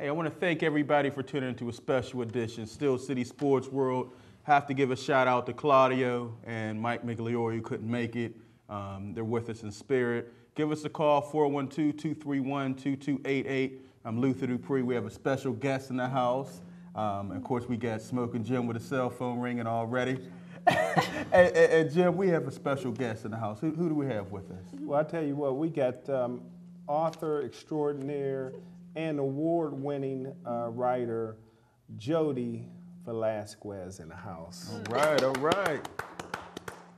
Hey, I want to thank everybody for tuning into a special edition, Steel City Sports World. Have to give a shout out to Claudio and Mike Migliore, who couldn't make it. They're with us in spirit. Give us a call, 412-231-2288. I'm Luther Dupree. We have a special guest in the house. Of course, we got Smokin Jim with a cell phone ringing already. and Jim, we have a special guest in the house. Who do we have with us? Well, I tell you what, we got author extraordinaire and award-winning writer Jody Velasquez in the house. All right, all right.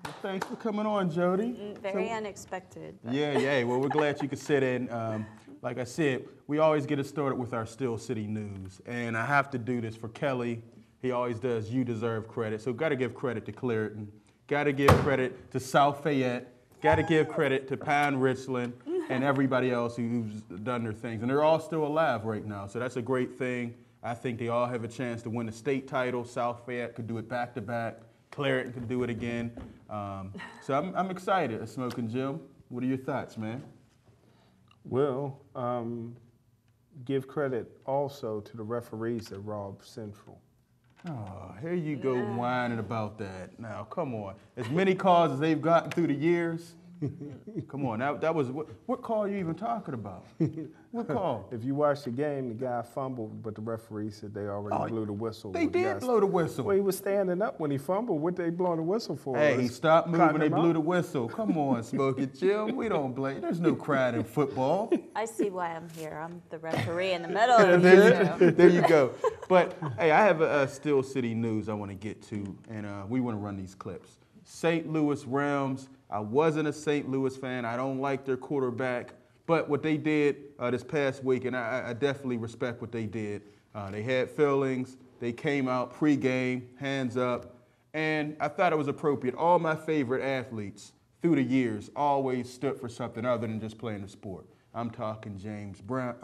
Well, thanks for coming on, Jody. Very unexpected. But. Yeah. Well, we're glad you could sit in. Like I said, we always get it started with our Steel City news, and I have to do this for Kelly. He always does. You deserve credit. So got to give credit to Clareton. Got to give credit to South Fayette. Got to give credit to Pine Richland and everybody else who's done their things. And they're all still alive right now, so that's a great thing. I think they all have a chance to win the state title. South Fayette could do it back-to-back. Clareton could do it again. So I'm excited. Smokin Jim, what are your thoughts, man? Well, give credit also to the referees at Rob Central. Oh, here you go whining about that. Now, come on. As many calls as they've gotten through the years, come on. That was, what call are you even talking about? What call? If you watch the game, the guy fumbled, but the referee said they already blew the whistle. They did blow the whistle. Well, he was standing up when he fumbled. What they blowing the whistle for? Hey, he stopped moving, they blew the whistle. Come on, Smokin Jim. We don't blame. There's no crying in football. I see why I'm here. I'm the referee in the middle of the There you go. But, hey, I have a Steel City news I want to get to, and we want to run these clips. St. Louis Rams. I wasn't a St. Louis fan. I don't like their quarterback. But what they did this past week, and I definitely respect what they did, they had feelings. They came out pregame, hands up, and I thought it was appropriate. All my favorite athletes through the years always stood for something other than just playing the sport. I'm talking Jim Brown.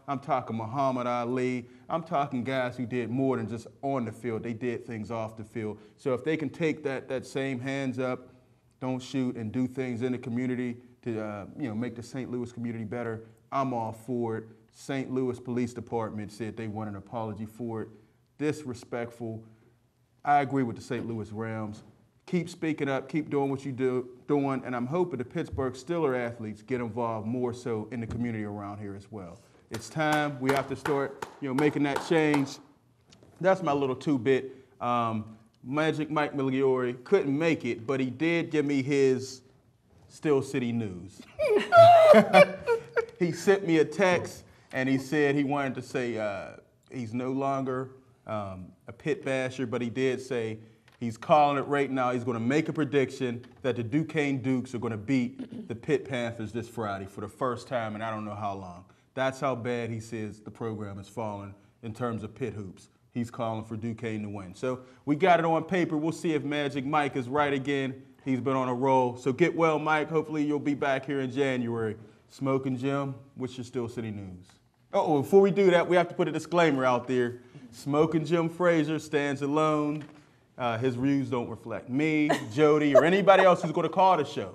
I'm talking Muhammad Ali. I'm talking guys who did more than just on the field. They did things off the field. So if they can take that same hands up, don't shoot, and do things in the community to make the St. Louis community better, I'm all for it. St. Louis Police Department said they want an apology for it. Disrespectful. I agree with the St. Louis Rams. Keep speaking up, keep doing what you're doing, and I'm hoping the Pittsburgh Steelers athletes get involved more so in the community around here as well. It's time. We have to start, making that change. That's my little two-bit. Magic Mike Migliore couldn't make it, but he did give me his Steel City news. He sent me a text, and he said he wanted to say he's no longer a Pitt basher, but he did say he's calling it right now. He's going to make a prediction that the Duquesne Dukes are going to beat the Pitt Panthers this Friday for the first time in I don't know how long. That's how bad he says the program is falling in terms of Pitt hoops. He's calling for Duquesne to win. So we got it on paper. We'll see if Magic Mike is right again. He's been on a roll. So get well, Mike. Hopefully you'll be back here in January. Smokin Jim, what's your Steel City news? Oh, before we do that, we have to put a disclaimer out there. Smokin Jim Frazier stands alone. His views don't reflect me, Jody, or anybody else who's going to call the show.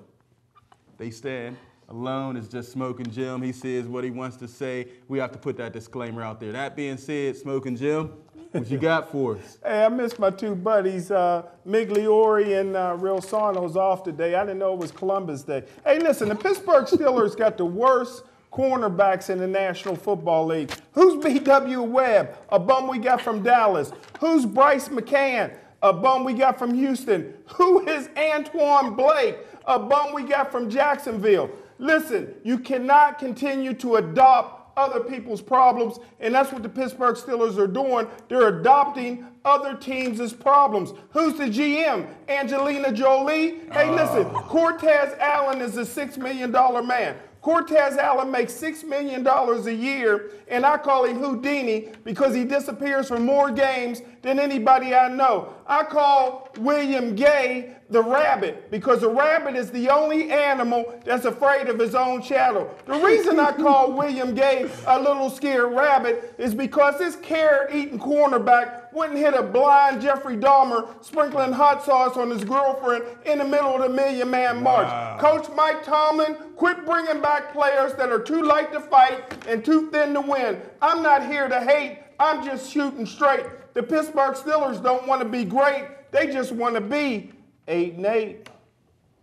They stand alone. It's just Smokin Jim. He says what he wants to say. We have to put that disclaimer out there. That being said, Smokin Jim, what you got for us? Hey, I missed my two buddies, Migliore and Reilsono's off today. I didn't know it was Columbus Day. Hey, listen, the Pittsburgh Steelers got the worst cornerbacks in the National Football League. Who's B.W. Webb, a bum we got from Dallas? Who's Bryce McCann, a bum we got from Houston? Who is Antoine Blake, a bum we got from Jacksonville? Listen, you cannot continue to adopt other people's problems, and that's what the Pittsburgh Steelers are doing. They're adopting other teams' problems. Who's the GM? Angelina Jolie? Hey, listen, Cortez Allen is a $6 million man. Cortez Allen makes $6 million a year, and I call him Houdini because he disappears from more games than anybody I know. I call William Gay the rabbit because a rabbit is the only animal that's afraid of his own shadow. The reason I call William Gay a little scared rabbit is because this carrot-eating cornerback wouldn't hit a blind Jeffrey Dahmer sprinkling hot sauce on his girlfriend in the middle of the Million Man March. Wow. Coach Mike Tomlin, quit bringing back players that are too light to fight and too thin to win. I'm not here to hate. I'm just shooting straight. The Pittsburgh Steelers don't want to be great. They just want to be 8-8.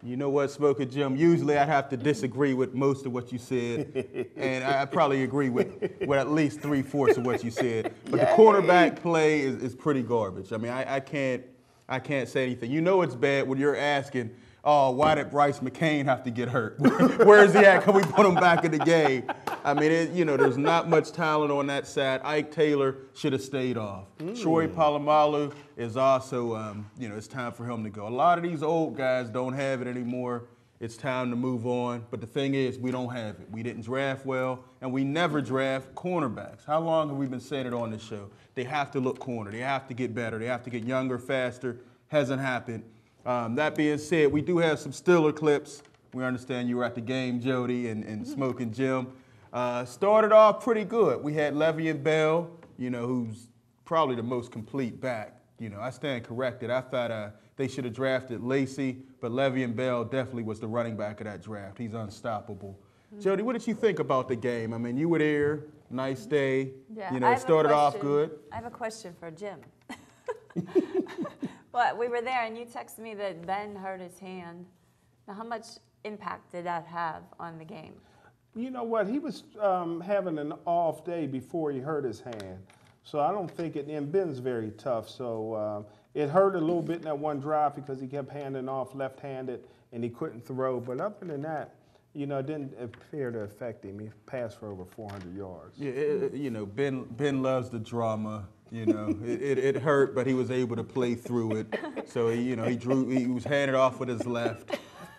You know what, Smokin' Jim? Usually I'd have to disagree with most of what you said, and I probably agree with at least 3/4 of what you said. But the quarterback play is pretty garbage. I mean, I can't say anything. You know it's bad when you're asking, oh, why did Bryce McCain have to get hurt? Where is he at? Can we put him back in the game? I mean, there's not much talent on that side. Ike Taylor should have stayed off. Troy Polamalu is also, it's time for him to go. A lot of these old guys don't have it anymore. It's time to move on. But the thing is, we don't have it. We didn't draft well, and we never draft cornerbacks. How long have we been saying it on this show? They have to look corner. They have to get better. They have to get younger, faster. Hasn't happened. That being said, we do have some Steeler clips. We understand you were at the game, Jody, and Smokin' Jim. Started off pretty good. We had Le'Veon Bell, who's probably the most complete back. I stand corrected. I thought they should have drafted Lacy, but Le'Veon Bell definitely was the running back of that draft. He's unstoppable. Jody, what did you think about the game? I mean, you were there. Nice day. Yeah, It started off good. I have a question for Jim. But we were there, and you texted me that Ben hurt his hand. Now, how much impact did that have on the game? You know what? He was having an off day before he hurt his hand. So I don't think it, and Ben's very tough. So it hurt a little bit in that one drive because he kept handing off left-handed and he couldn't throw. But other than that, it didn't appear to affect him. He passed for over 400 yards. Yeah, Ben loves the drama. It hurt, but he was able to play through it. So he was handed off with his left.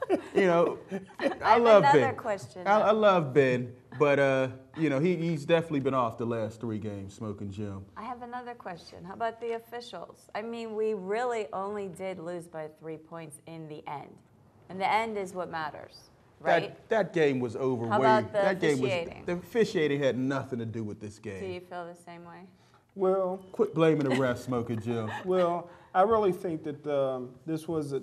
I love Ben. Another question. I love Ben, but he's definitely been off the last 3 games, Smokin' Jim. I have another question. How about the officials? I mean, we really only did lose by 3 points in the end, and the end is what matters, right? That game was over. How about the officiating? The officiating had nothing to do with this game. Do you feel the same way? Well, quit blaming the refs, Smokin' Jim. Well, I really think that the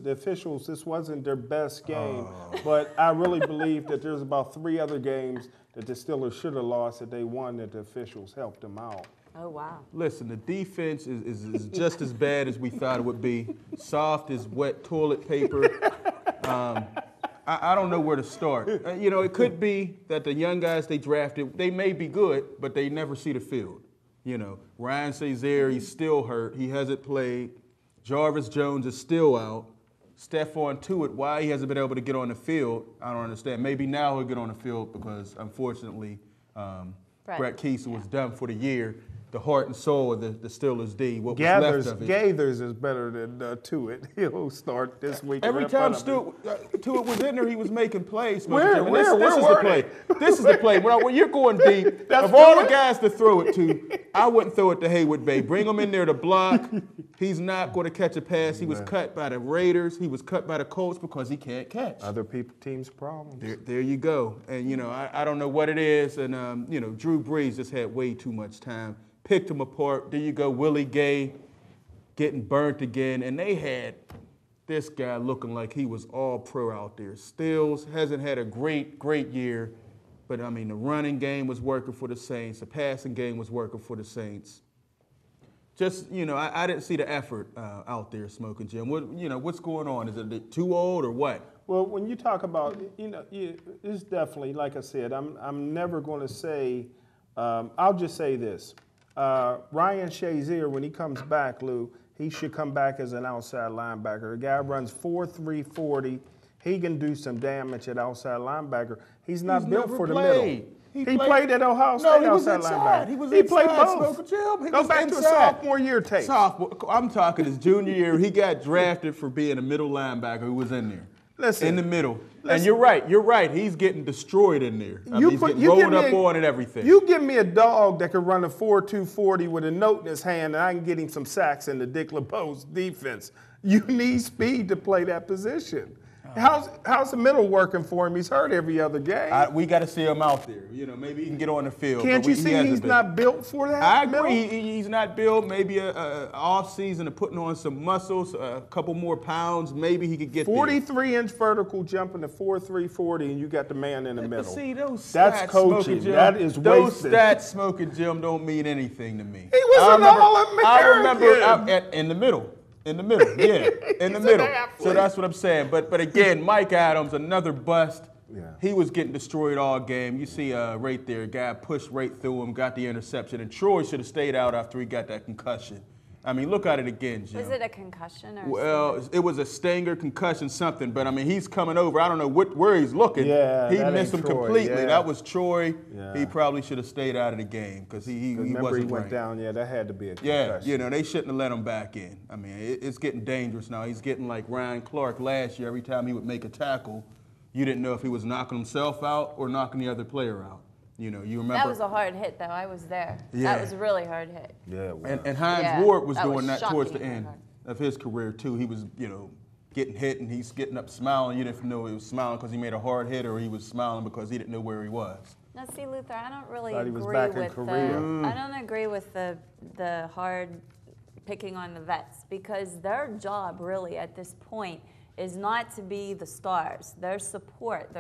officials, this wasn't their best game, but I really believe that there's about 3 other games that the Steelers should have lost that they won that the officials helped them out. Oh, wow. Listen, the defense is just as bad as we thought it would be. Soft as wet toilet paper. I don't know where to start. It could be that the young guys they drafted, they may be good, but they never see the field. Ryan Frazier, he's still hurt. He hasn't played. Jarvis Jones is still out. Stephon Tuitt, why he hasn't been able to get on the field, I don't understand. Maybe now he'll get on the field because, unfortunately, Brett Keisel was done for the year. The heart and soul of the Steelers D, what was left of it. Gathers is better than Tuitt. He'll start this week. Every time Tuitt was in there, he was making plays. Where this is the play. This is the play. When you're going deep, of all the guys to throw it to, I wouldn't throw it to Haywood Bay. Bring him in there to block. He's not going to catch a pass. He was cut by the Raiders. He was cut by the Colts because he can't catch. Other teams' problems. There you go. And, I don't know what it is. And, Drew Brees just had way too much time. Picked him apart. There you go, Willie Gay getting burnt again. And they had this guy looking like he was all pro out there. Stills hasn't had a great year. But, the running game was working for the Saints. The passing game was working for the Saints. Just, I didn't see the effort out there, Smokin' Jim. What's going on? Is it too old or what? Well, when you talk about, it's definitely, like I said, I'm never going to say, I'll just say this. Ryan Frazier, when he comes back, Lou, he should come back as an outside linebacker. The guy runs 4.3 40. He can do some damage at outside linebacker. He's not built for the middle. He played at Ohio State outside linebacker. He played both. Go back to a sophomore year tape. I'm talking his junior year. He got drafted for being a middle linebacker who was in there. Listen. In the middle. And you're right. He's getting destroyed in there. He's getting rolled up on and everything. You give me a dog that can run a 4.2 40 with a note in his hand, and I can get him some sacks in the Dick LeBeau's defense. You need speed to play that position. How's the middle working for him? He's hurt every other game. We got to see him out there. Maybe he can get on the field. Can't you see he's not built for that? I agree. He's not built. Maybe a off season of putting on some muscles, a couple more pounds. Maybe he could get 43-inch vertical jumping to 4.3 40, and you got the man in the middle. See, those stats, that's coaching. That is wasted. Those stats, Smokin' Jim, don't mean anything to me. He was an All-American. I remember in the middle. In the middle, yeah, in the middle. So that's what I'm saying. But again, Mike Adams, another bust. Yeah. He was getting destroyed all game. You see right there, guy pushed right through him, got the interception, and Troy should have stayed out after he got that concussion. I mean, look at it again, Jim. Was it a concussion or Well, it was a stinger, concussion, something. But, I mean, he's coming over. I don't know where he's looking. Yeah, he missed him completely. Yeah. That was Troy. Yeah. He probably should have stayed out of the game because he wasn't went right. down. Yeah, that had to be a concussion. Yeah, they shouldn't have let him back in. I mean, it's getting dangerous now. He's getting like Ryan Clark last year. Every time he would make a tackle, you didn't know if he was knocking himself out or knocking the other player out. You remember? That was a hard hit, though. I was there. Yeah. That was a really hard hit. Yeah, it was. And Hines Ward was doing that towards the shocking end of his career, too. He was, getting hit, and he's getting up smiling. You didn't know he was smiling because he made a hard hit, or he was smiling because he didn't know where he was. Now, see, Luther, I don't really Thought he agree was back with in Korea. I don't agree with the hard picking on the vets, because their job really at this point is not to be the stars. Their support.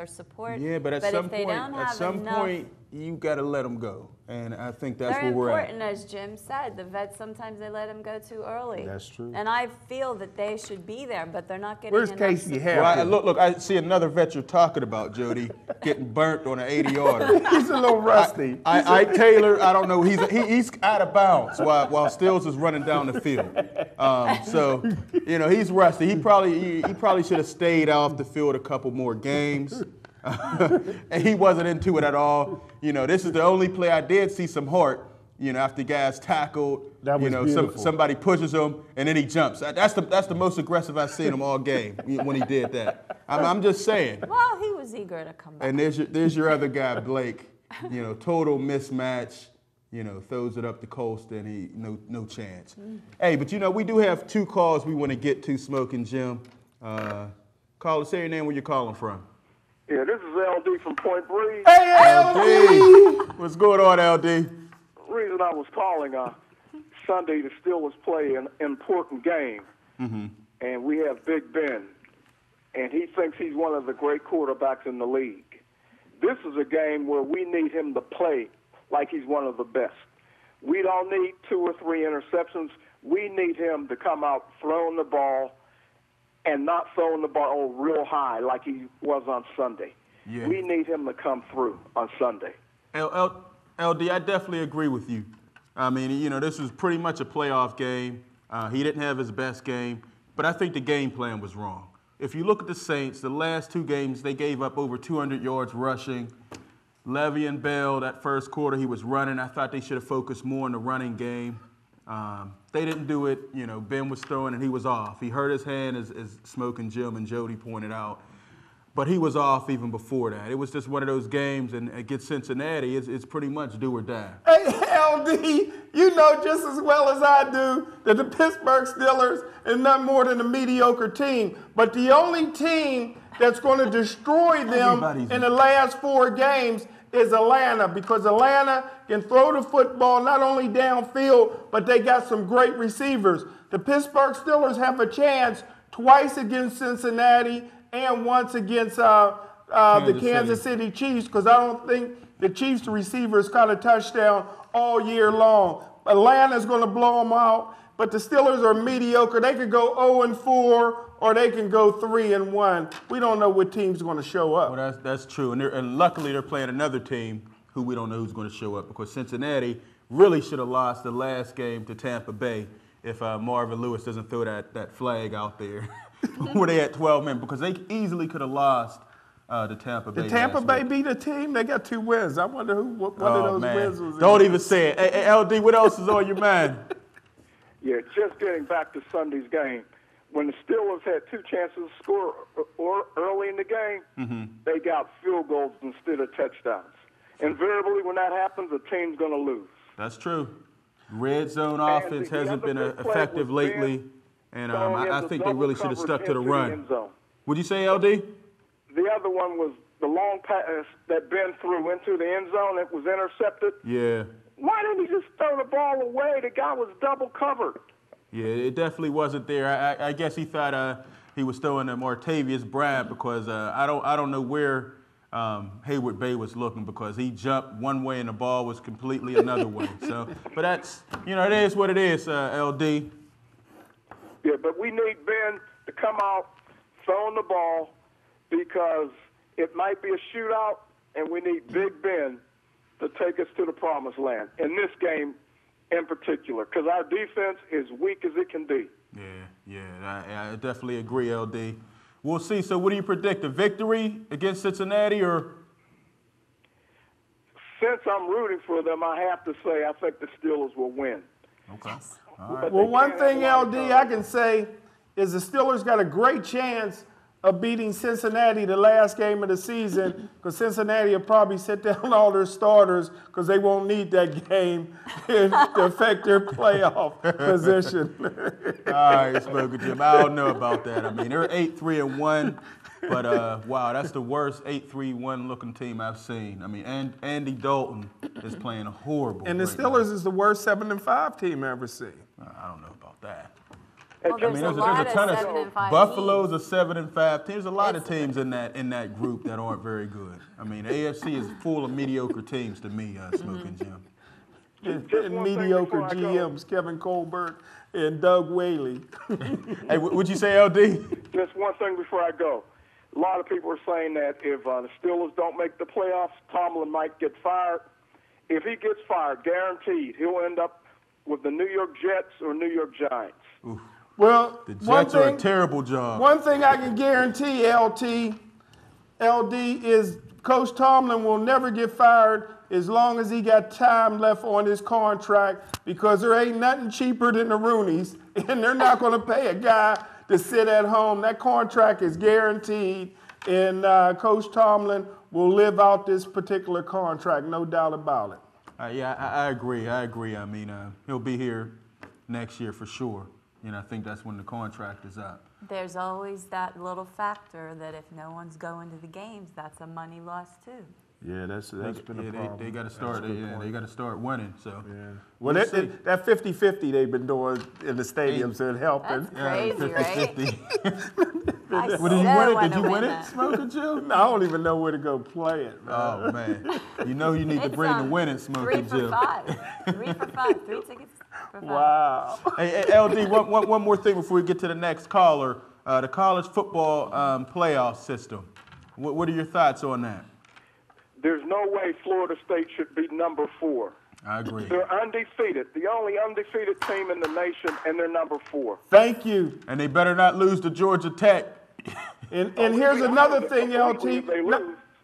Yeah, but at some point, you got to let them go. And I think that's where we're at. They're important, as Jim said. The vets, sometimes they let them go too early. That's true. And I feel that they should be there, but they're not getting Where's enough Casey support. Harris? Well, look, I see another vet you're talking about, Jody, getting burnt on an 80-yarder. He's a little rusty. Ike Taylor, I don't know. He's out of bounds while Stills is running down the field. So, he's rusty. He probably should have stayed off the field a couple more games. And he wasn't into it at all. This is the only play I did see some heart. After guys tackled, that was beautiful. Somebody pushes him and then he jumps. That's the most aggressive I've seen him all game when he did that. I'm just saying. Well, he was eager to come back. And there's your other guy, Blake. Total mismatch. Throws it up the coast and he no chance. Hey, but we do have two calls we want to get to, Smokin' Jim. Caller, say your name, where you're calling from. Yeah, this is LD from Point Breeze. Hey, LD! What's going on, LD? The reason I was calling Sunday, the Steelers play an important game, and we have Big Ben, and he thinks he's one of the great quarterbacks in the league. This is a game where we need him to play like he's one of the best. We don't need 2 or 3 interceptions. We need him to come out throwing the ball and not throwing the ball real high like he was on Sunday. Yeah. We need him to come through on Sunday. LD, I definitely agree with you. I mean, this was pretty much a playoff game. He didn't have his best game, but I think the game plan was wrong. If you look at the Saints, the last 2 games, they gave up over 200 yards rushing. Le'Veon Bell, that first quarter, he was running. I thought they should have focused more on the running game. They didn't do it. Ben was throwing and he was off. He hurt his hand, as Smokin' Jim and Jody pointed out. But he was off even before that. It was just one of those games, and against Cincinnati, it's pretty much do or die. Hey, LD, you know just as well as I do that the Pittsburgh Steelers is nothing more than a mediocre team. But the only team that's going to destroy them in the last 4 games is Atlanta, because Atlanta can throw the football not only downfield, but they got some great receivers. The Pittsburgh Steelers have a chance twice against Cincinnati and once against the Kansas City Chiefs, because I don't think the Chiefs receivers caught a touchdown all year long. Atlanta's going to blow them out, but the Steelers are mediocre. They could go 0-4 or they can go 3-1. We don't know what team's going to show up. Well, that's true, and luckily they're playing another team who we don't know who's going to show up, because Cincinnati really should have lost the last game to Tampa Bay if Marvin Lewis doesn't throw that flag out there where they had 12 men, because they easily could have lost to Tampa Bay. Did Tampa Bay beat a team? They got 2 wins. I wonder what one of those wins was. Don't even say it. Hey, LD, what else is on your mind? Yeah, just getting back to Sunday's game, when the Steelers had 2 chances to score early in the game, they got field goals instead of touchdowns. Invariably, when that happens, the team's going to lose. That's true. Red zone offense hasn't been effective lately, and I think they really should have stuck to the run. What'd you say, LD? The other one was the long pass that Ben threw into the end zone that was intercepted. Yeah. Why didn't he just throw the ball away? The guy was double covered. Yeah, it definitely wasn't there. I guess he thought he was throwing at Martavius Bryant because I don't know where Hayward Bay was looking, because he jumped one way and the ball was completely another way. So, but that's, it is what it is, LD. Yeah, but we need Ben to come out throwing the ball, because it might be a shootout, and we need Big Ben to take us to the promised land in this game in particular, because our defense is weak as it can be. I definitely agree, LD. We'll see. So what do you predict, a victory against Cincinnati, or? Since I'm rooting for them, I have to say I think the Steelers will win. Okay. All right. Well, one thing, LD, I can say is the Steelers got a great chance of beating Cincinnati the last game of the season, because Cincinnati will probably sit down all their starters because they won't need that game to affect their playoff position. All right, Smokin Jim. I don't know about that. I mean, they're 8-3-1, but wow, that's the worst 8-3-1 looking team I've seen. I mean, Andy Dalton is playing horrible. And the right Steelers now. is the worst 7-5 team I've ever seen. I don't know about that. Well, there's a lot of 7-5 Buffalo's teams. a 7-5 team. There's a lot of teams in that group that aren't very good. I mean, the AFC is full of mediocre teams to me, Smokin Jim. And mediocre GMs, Kevin Colbert and Doug Whaley. Hey, what'd you say, LD? Just one thing before I go. A lot of people are saying that if the Steelers don't make the playoffs, Tomlin might get fired. If he gets fired, guaranteed, he'll end up with the New York Jets or New York Giants. Oof. Well, The Jets are a terrible job. One thing I can guarantee, LD, is Coach Tomlin will never get fired as long as he got time left on his contract, because there ain't nothing cheaper than the Rooneys, and they're not going to pay a guy to sit at home. That contract is guaranteed, and Coach Tomlin will live out this particular contract, no doubt about it. I agree. I mean, he'll be here next year for sure. I think that's when the contract is up. There's always that little factor that if no one's going to the games, that's a money loss too. Yeah, that's been a problem. They got to start. They got to start winning. So. Yeah. Well, that 50-50 they've been doing in the stadiums and helping. That's crazy, right? I Did you win it? Did you win it, Smokin Jim? I don't even know where to go play it. Man. Oh man, you need to bring the winning, Smokin Jim. 3 for 5. 3 for 5. 3 tickets for 5. Wow. Hey, LD, one more thing before we get to the next caller. The college football playoff system. What are your thoughts on that? There's no way Florida State should be number 4. I agree. They're undefeated, the only undefeated team in the nation, and they're number 4. Thank you. And they better not lose to Georgia Tech. And here's another thing, LD.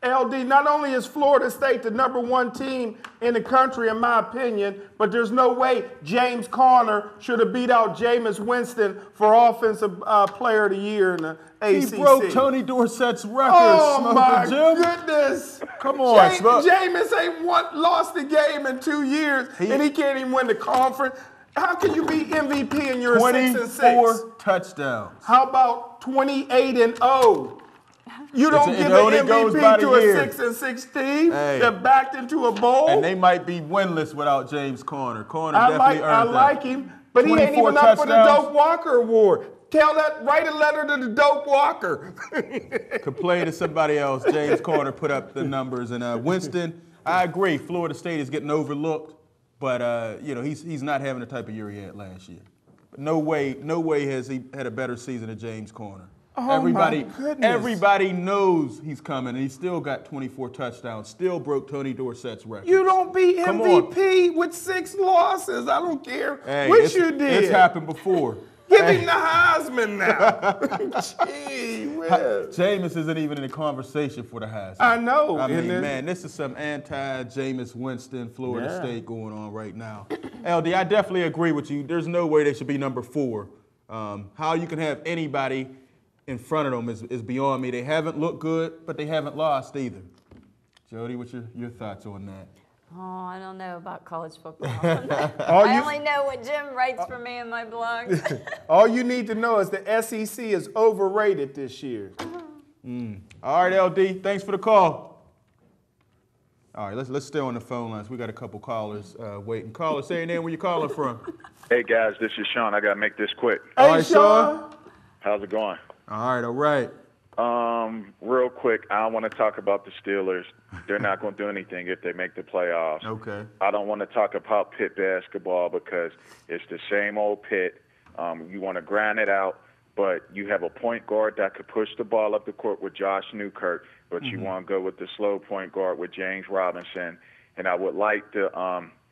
LD, not only is Florida State the number 1 team in the country, in my opinion, but there's no way James Conner should have beat out Jameis Winston for Offensive Player of the Year in the ACC. He broke Tony Dorsett's record, Oh, my Jim. goodness. Come on, Jameis ain't lost the game in 2 years, and he can't even win the conference. How can you be MVP and you're 6-6? 24 touchdowns. How about 28-0? You don't give an MVP to a 6-6 team that backed into a bowl. And they might be winless without James Conner. Conner definitely earned that. I like him, but he ain't even up for the Doak Walker Award. Write a letter to the Doak Walker. Complain to somebody else. James Conner put up the numbers. And Winston, I agree, Florida State is getting overlooked, but he's not having the type of year he had last year. No way has he had a better season than James Conner. Oh, my goodness. Everybody knows he's coming, and he still got 24 touchdowns, still broke Tony Dorsett's record. You don't beat MVP with 6 losses. I don't care what you did. It's happened before. Give him the Heisman now. Gee whiz. Jameis isn't even in the conversation for the Heisman. I know. I mean, man, this is some anti-Jameis Winston, Florida State going on right now. LD, I definitely agree with you. There's no way they should be number 4 How you can have anybody in front of them is beyond me. They haven't looked good, but they haven't lost either. Jody, what's your thoughts on that? Oh, I don't know about college football. I only know what Jim writes for me in my blog. All you need to know is the SEC is overrated this year. All right, LD, thanks for the call. All right, let's stay on the phone lines. We got a couple callers waiting. Caller, say your name, where you calling from. Hey guys, this is Sean. I gotta make this quick. Hey, All right, Sean. How's it going? All right. Real quick, I don't want to talk about the Steelers. They're not going to do anything if they make the playoffs. Okay. I don't want to talk about Pitt basketball because it's the same old Pitt. You want to grind it out, but you have a point guard that could push the ball up the court with Josh Newkirk, but you want to go with the slow point guard with James Robinson. And I would like to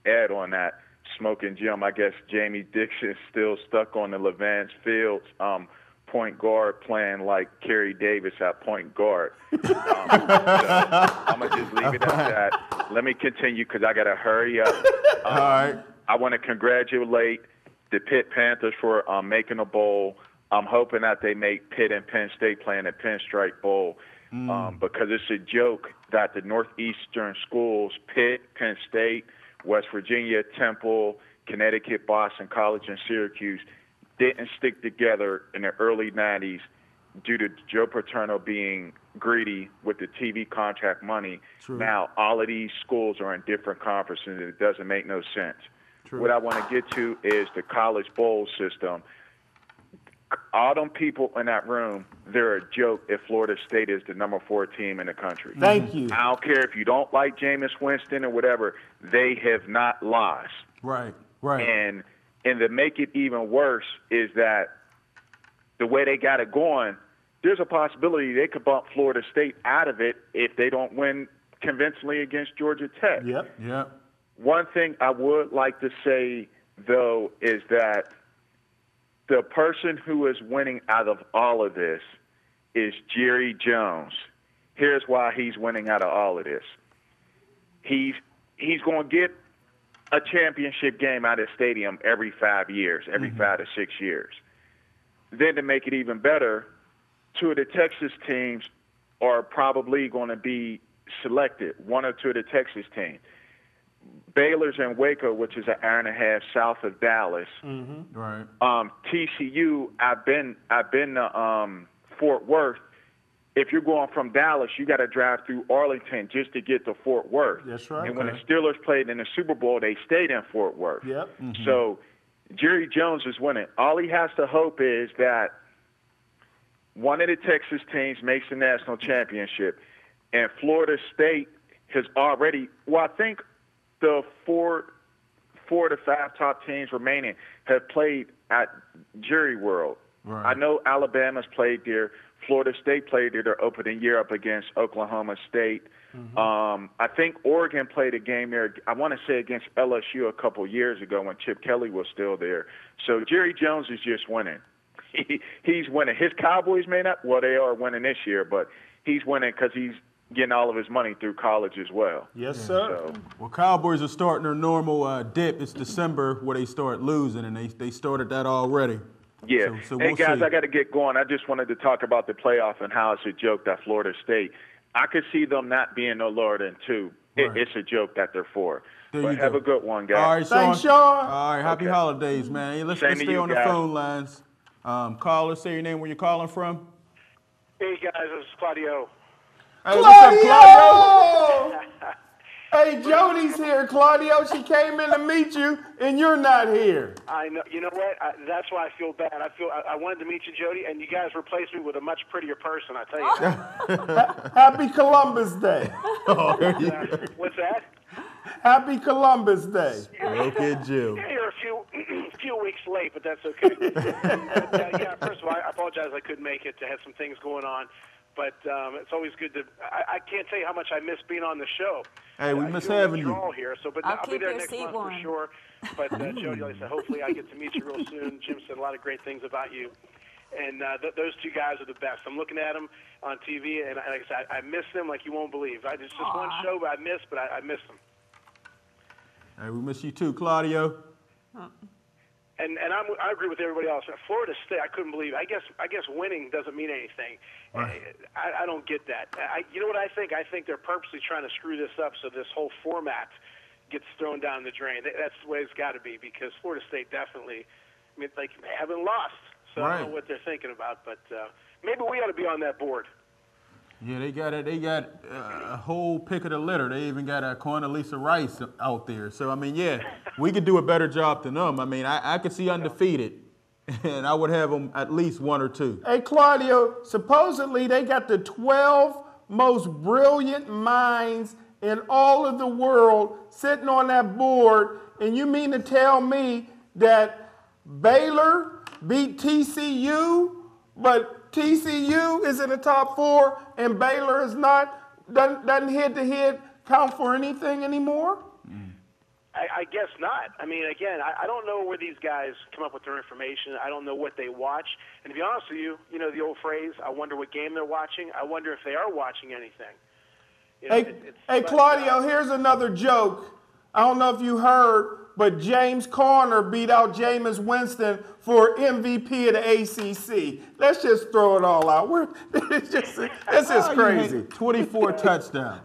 add on that, Smokin Jim, I guess Jamie Dixon's still stuck on the Levance Fields point guard playing like Kerry Davis at point guard. So I'm going to just leave it at that. Let me continue because I got to hurry up. All right. I want to congratulate the Pitt Panthers for making a bowl. I'm hoping that they make Pitt and Penn State playing a Pinstripe Bowl because it's a joke that the Northeastern schools, Pitt, Penn State, West Virginia, Temple, Connecticut, Boston College, and Syracuse didn't stick together in the early 90s due to Joe Paterno being greedy with the TV contract money. True. Now, all of these schools are in different conferences, and it doesn't make no sense. True. What I want to get to is the college bowl system. All them people in that room, they're a joke if Florida State is the number 4 team in the country. Thank you. I don't care if you don't like Jameis Winston or whatever. They have not lost. Right. And to make it even worse is that the way they got it going, there's a possibility they could bump Florida State out of it if they don't win convincingly against Georgia Tech. Yep. One thing I would like to say, though, is that the person who is winning out of all of this is Jerry Jones. Here's why he's winning out of all of this. He's going to get a championship game out of the stadium every 5 years, every 5 to 6 years. Then to make it even better, 2 of the Texas teams are probably going to be selected, 1 or 2 of the Texas teams. Baylor's in Waco, which is an hour and a half south of Dallas. Right. TCU, I've been to Fort Worth. If you're going from Dallas, you got to drive through Arlington just to get to Fort Worth. That's right. And when the Steelers played in the Super Bowl, they stayed in Fort Worth. Yep. So Jerry Jones is winning. All he has to hope is that one of the Texas teams makes the national championship, and Florida State has already, well, I think the four to five top teams remaining have played at Jerry World. Right. I know Alabama's played there. Florida State played their opening year up against Oklahoma State. I think Oregon played a game there, I want to say against LSU a couple years ago when Chip Kelly was still there. So Jerry Jones is just winning. He's winning. His Cowboys may not, well, they are winning this year, but he's winning because he's getting all of his money through college as well. Yes, sir. So, Well, Cowboys are starting their normal dip. It's December where they start losing, and they started that already. yeah. So Hey, we'll guys, see. I got to get going. I just wanted to talk about the playoff and how it's a joke that Florida State, I could see them not being no lower than 2. Right. It's a joke that they're 4. There But you have go. a good one, guys. All right, Sean. Thanks, Sean. All right, happy Okay. holidays, man. Hey, let's Same to stay you on the guys. phone lines. Caller, say your name, where you're calling from. Hey guys, this is Claudio. Hey, what's up, Claudio! Hey, Jody's here, Claudio. She came in to meet you, and you're not here. I know. You know what? That's why I feel bad. I wanted to meet you, Jody, and you guys replaced me with a much prettier person. I tell you. Happy Columbus Day. What's that? Happy Columbus Day. Look at Jill. Yeah, you're a few weeks late, but that's okay. But, yeah, first of all, I apologize I couldn't make it. I had some things going on. But it's always good to. I can't tell you how much I miss being on the show. Hey, we I miss feel a having you. withdrawal here, so but I'll I'll be keep there your next seat month for warm. sure. But Jody, like I said, hopefully I get to meet you real soon. Jim said a lot of great things about you, and those 2 guys are the best. I'm looking at them on TV, and like I said, I miss them like you won't believe. It's just one show, but I miss them. Hey, we miss you too, Claudio. I agree with everybody else. Florida State, I couldn't believe it. I guess winning doesn't mean anything. Right. I don't get that. You know what I think? I think they're purposely trying to screw this up so this whole format gets thrown down the drain. That's the way it's got to be, because Florida State definitely, I mean, like, they haven't lost. So I don't know what they're thinking about, but maybe we ought to be on that board. Yeah, they got a whole pick of the litter. They even got a Condoleezza Rice out there. So, I mean, yeah, we could do a better job than them. I mean, I could see undefeated, and I would have them at least 1 or 2. Hey, Claudio, supposedly they got the 12 most brilliant minds in all of the world sitting on that board, and you mean to tell me that Baylor beat TCU, but TCU is in the top 4 and Baylor is not, doesn't head-to-head count for anything anymore? I guess not. I mean, again, I don't know where these guys come up with their information. I don't know what they watch. And to be honest with you, you know the old phrase, I wonder what game they're watching. I wonder if they are watching anything. You know, hey, Claudio, here's another joke. I don't know if you heard, but James Conner beat out Jameis Winston for MVP of the ACC. Let's just throw it all out. It's just crazy. 24 touchdowns.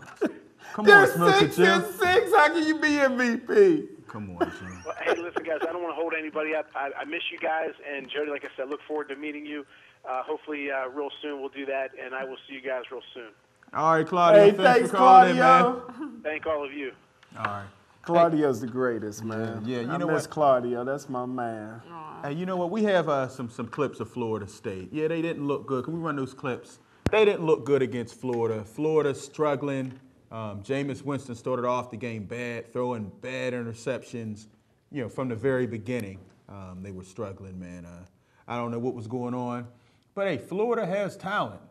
Come They're on, Smokin, 6 Jim. and 6. How can you be MVP? Come on, Jim. Well, hey, listen, guys, I don't want to hold anybody up. I miss you guys. And, Jody, like I said, look forward to meeting you. Hopefully, real soon we'll do that, and I will see you guys real soon. All right, Claudio. Hey, thanks for calling Claudio. in, man. Thank all of you. All right. Claudio's the greatest, man. Yeah, you I know miss what? Claudio. That's my man. Hey, you know what? We have some clips of Florida State. Yeah, they didn't look good. Can we run those clips? They didn't look good against Florida. Florida struggling. Jameis Winston started off the game bad, throwing bad interceptions. You know, from the very beginning, they were struggling, man. I don't know what was going on. But, hey, Florida has talent.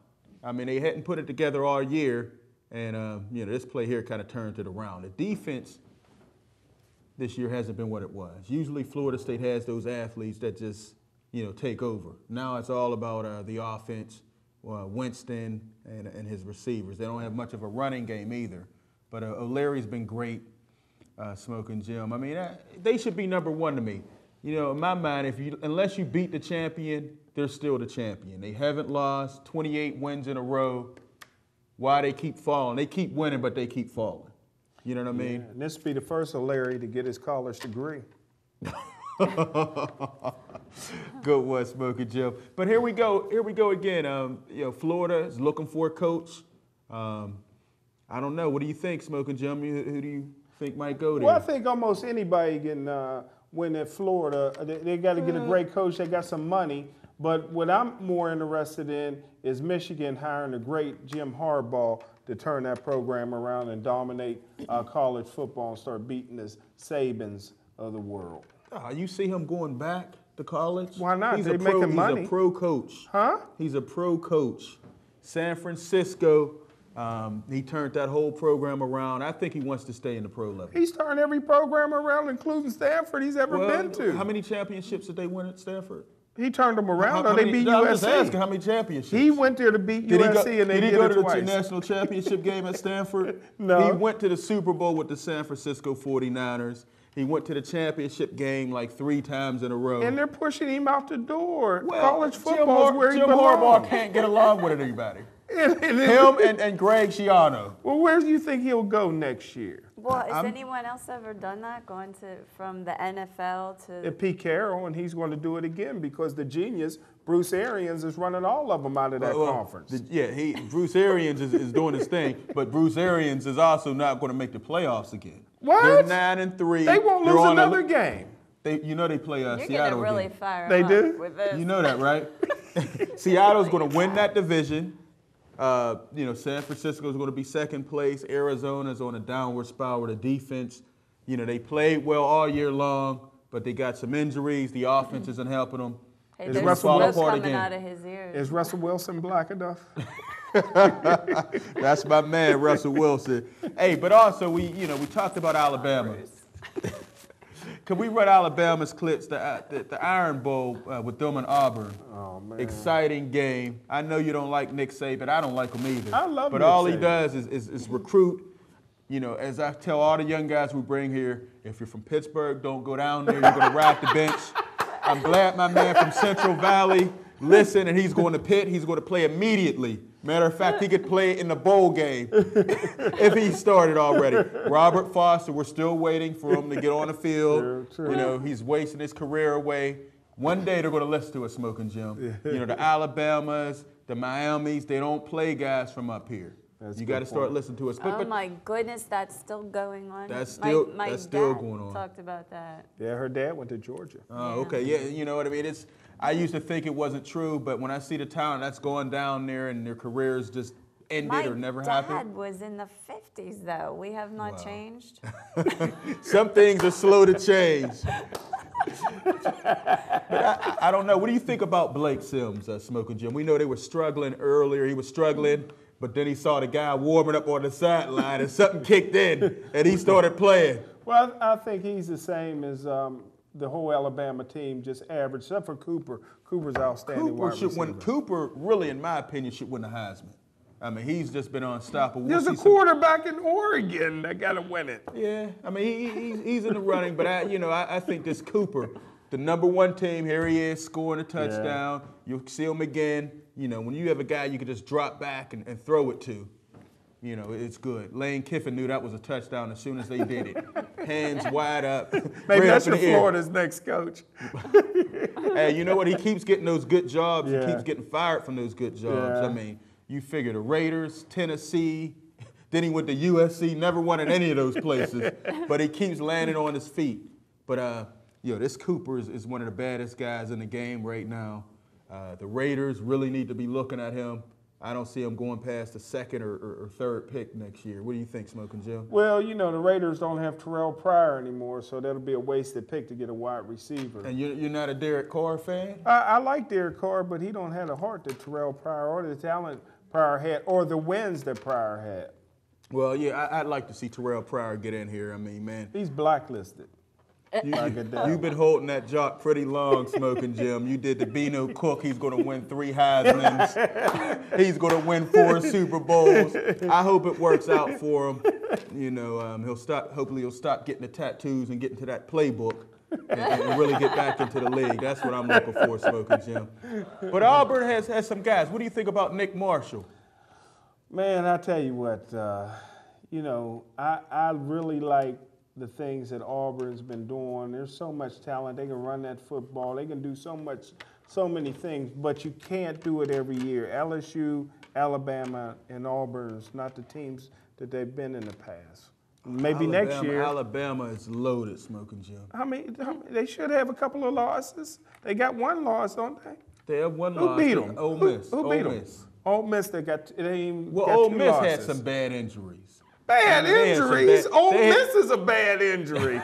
I mean, they hadn't put it together all year. And, you know, this play here kind of turned it around. The defense this year hasn't been what it was. Usually Florida State has those athletes that just, you know, take over. Now it's all about the offense, Winston and his receivers. They don't have much of a running game either. But O'Leary's been great, Smokin' Jim. I mean, they should be number 1 to me. You know, in my mind, unless you beat the champion, they're still the champion. They haven't lost 28 wins in a row. Why they keep falling? They keep winning, but they keep falling. You know what I mean? Yeah, and this will be the first of Larry to get his college degree. Good one, Smokin' Jim. But here we go. Here we go again. You know, Florida is looking for a coach. I don't know. What do you think, Smokin' Jim? Who do you think might go there? Well, I think almost anybody can win at Florida. They got to get a great coach. They got some money. But what I'm more interested in is Michigan hiring a great Jim Harbaugh to turn that program around and dominate college football and start beating the Sabans of the world. You see him going back to college? Why not? He's They're making money. He's a pro coach. Huh? He's a pro coach. San Francisco, he turned that whole program around. I think he wants to stay in the pro level. He's turned every program around, including Stanford, he's ever been to. How many championships did they win at Stanford? He turned them around, or they beat I'm USC. just asking how many championships. He went there to beat USC, and they did he did go it to the twice. national championship game at Stanford? No. He went to the Super Bowl with the San Francisco 49ers. He went to the championship game like 3 times in a row. And they're pushing him out the door. Well, College football is where he Jim belongs. Harbaugh can't get along with anybody. Him and Greg Schiano. Well, where do you think he'll go next year? Well, has anyone else ever done that, going from the NFL to? Pete Carroll, and he's going to do it again because the genius, Bruce Arians, is running all of them out of that conference. Bruce Arians is doing his thing, but Bruce Arians is also not going to make the playoffs again. What? They're 9-3. They won't lose another game. You know they play You're Seattle gonna really again. fire They him do? up with this. You know that, right? Seattle's going to win that division. You know, San Francisco is going to be second place. Arizona's on a downward spiral with a defense. You know, they played well all year long, but they got some injuries. The offense isn't helping them. Hey, Is there's Russell smoke apart coming again. out of his ears. Is Russell Wilson black enough? That's my man, Russell Wilson. Hey, but also we talked about Alabama. Can we run Alabama's clips? The Iron Bowl with them and Auburn. Oh, man. Exciting game. I know you don't like Nick Saban. I don't like him either. I love But Nick all he Saban. does is recruit. You know, as I tell all the young guys we bring here, if you're from Pittsburgh, don't go down there. You're going to ride the bench. I'm glad my man from Central Valley listened, and he's going to Pitt. He's going to play immediately. Matter of fact, he could play in the bowl game if he started already. Robert Foster, we're still waiting for him to get on the field. True. You know, he's wasting his career away. One day they're going to listen to a Smokin' Jim. You know, the Alabamas, the Miamis, they don't play guys from up here. You got to start listening to us. Oh my goodness, that's still going on. That's still dad going on. Talked about that. Yeah, her dad went to Georgia. Oh, okay. Yeah, you know what I mean? I used to think it wasn't true, but when I see the talent that's going down there and their careers just ended or never happened. My dad was in the 50s, though. We have not changed. Some things are slow to change. But I don't know. What do you think about Blake Sims, Smokin' Jim? We know they were struggling earlier. He was struggling, but then he saw the guy warming up on the sideline and something kicked in and he started playing. Well, I think he's the same as the whole Alabama team, just average, except for Cooper. Cooper's outstanding wide receiver. Cooper, really, in my opinion, should win the Heisman. I mean, he's just been unstoppable. There's a quarterback in Oregon that got to win it. Yeah, I mean, he's in the running, but I think this Cooper, the #1 team, here he is scoring a touchdown. Yeah. You'll see him again. You know, when you have a guy you can just drop back and throw it to, you know, it's good. Lane Kiffin knew that was a touchdown as soon as they did it. Hands wide up. Maybe that's Florida's next coach. Hey, you know what? He keeps getting those good jobs. Yeah. He keeps getting fired from those good jobs. Yeah. I mean, you figure the Raiders, Tennessee, then he went to USC, never won in any of those places, but he keeps landing on his feet. But, this Cooper is one of the baddest guys in the game right now. The Raiders really need to be looking at him. I don't see him going past the second or third pick next year. What do you think, Smokin' Jim? Well, you know, the Raiders don't have Terrell Pryor anymore, so that'll be a wasted pick to get a wide receiver. And you're not a Derek Carr fan? I like Derek Carr, but he don't have the heart that Terrell Pryor or the talent Pryor had or the wins that Pryor had. Well, yeah, I'd like to see Terrell Pryor get in here. I mean, man. He's blacklisted. You've been holding that jock pretty long, Smokin' Jim. You did the Beano Cook. He's going to win 3 Heismans. He's going to win 4 Super Bowls. I hope it works out for him. You know, hopefully he'll stop getting the tattoos and get into that playbook and really get back into the league. That's what I'm looking for, Smokin' Jim. But Auburn has some guys. What do you think about Nick Marshall? Man, I tell you what, I really like the things that Auburn's been doing. There's so much talent. They can run that football. They can do so many things, but you can't do it every year. LSU, Alabama, and Auburn's not the teams that they've been in the past. Maybe next year. Alabama is loaded, Smokin' Jim. How many? They should have a couple of losses. They got 1 loss, don't they? They have 1 loss. Who beat them? Ole Miss. Who beat them? Ole Miss. They got. Ole Miss had some bad injuries. Bad injuries? Ole Miss is a bad injury.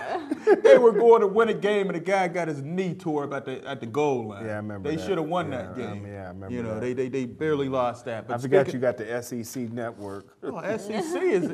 They were going to win a game, and the guy got his knee tore up at the goal line. Yeah, I remember They that. should have won that game. I remember You know, that. they barely lost that. But I forgot you got the SEC network. Oh, SEC is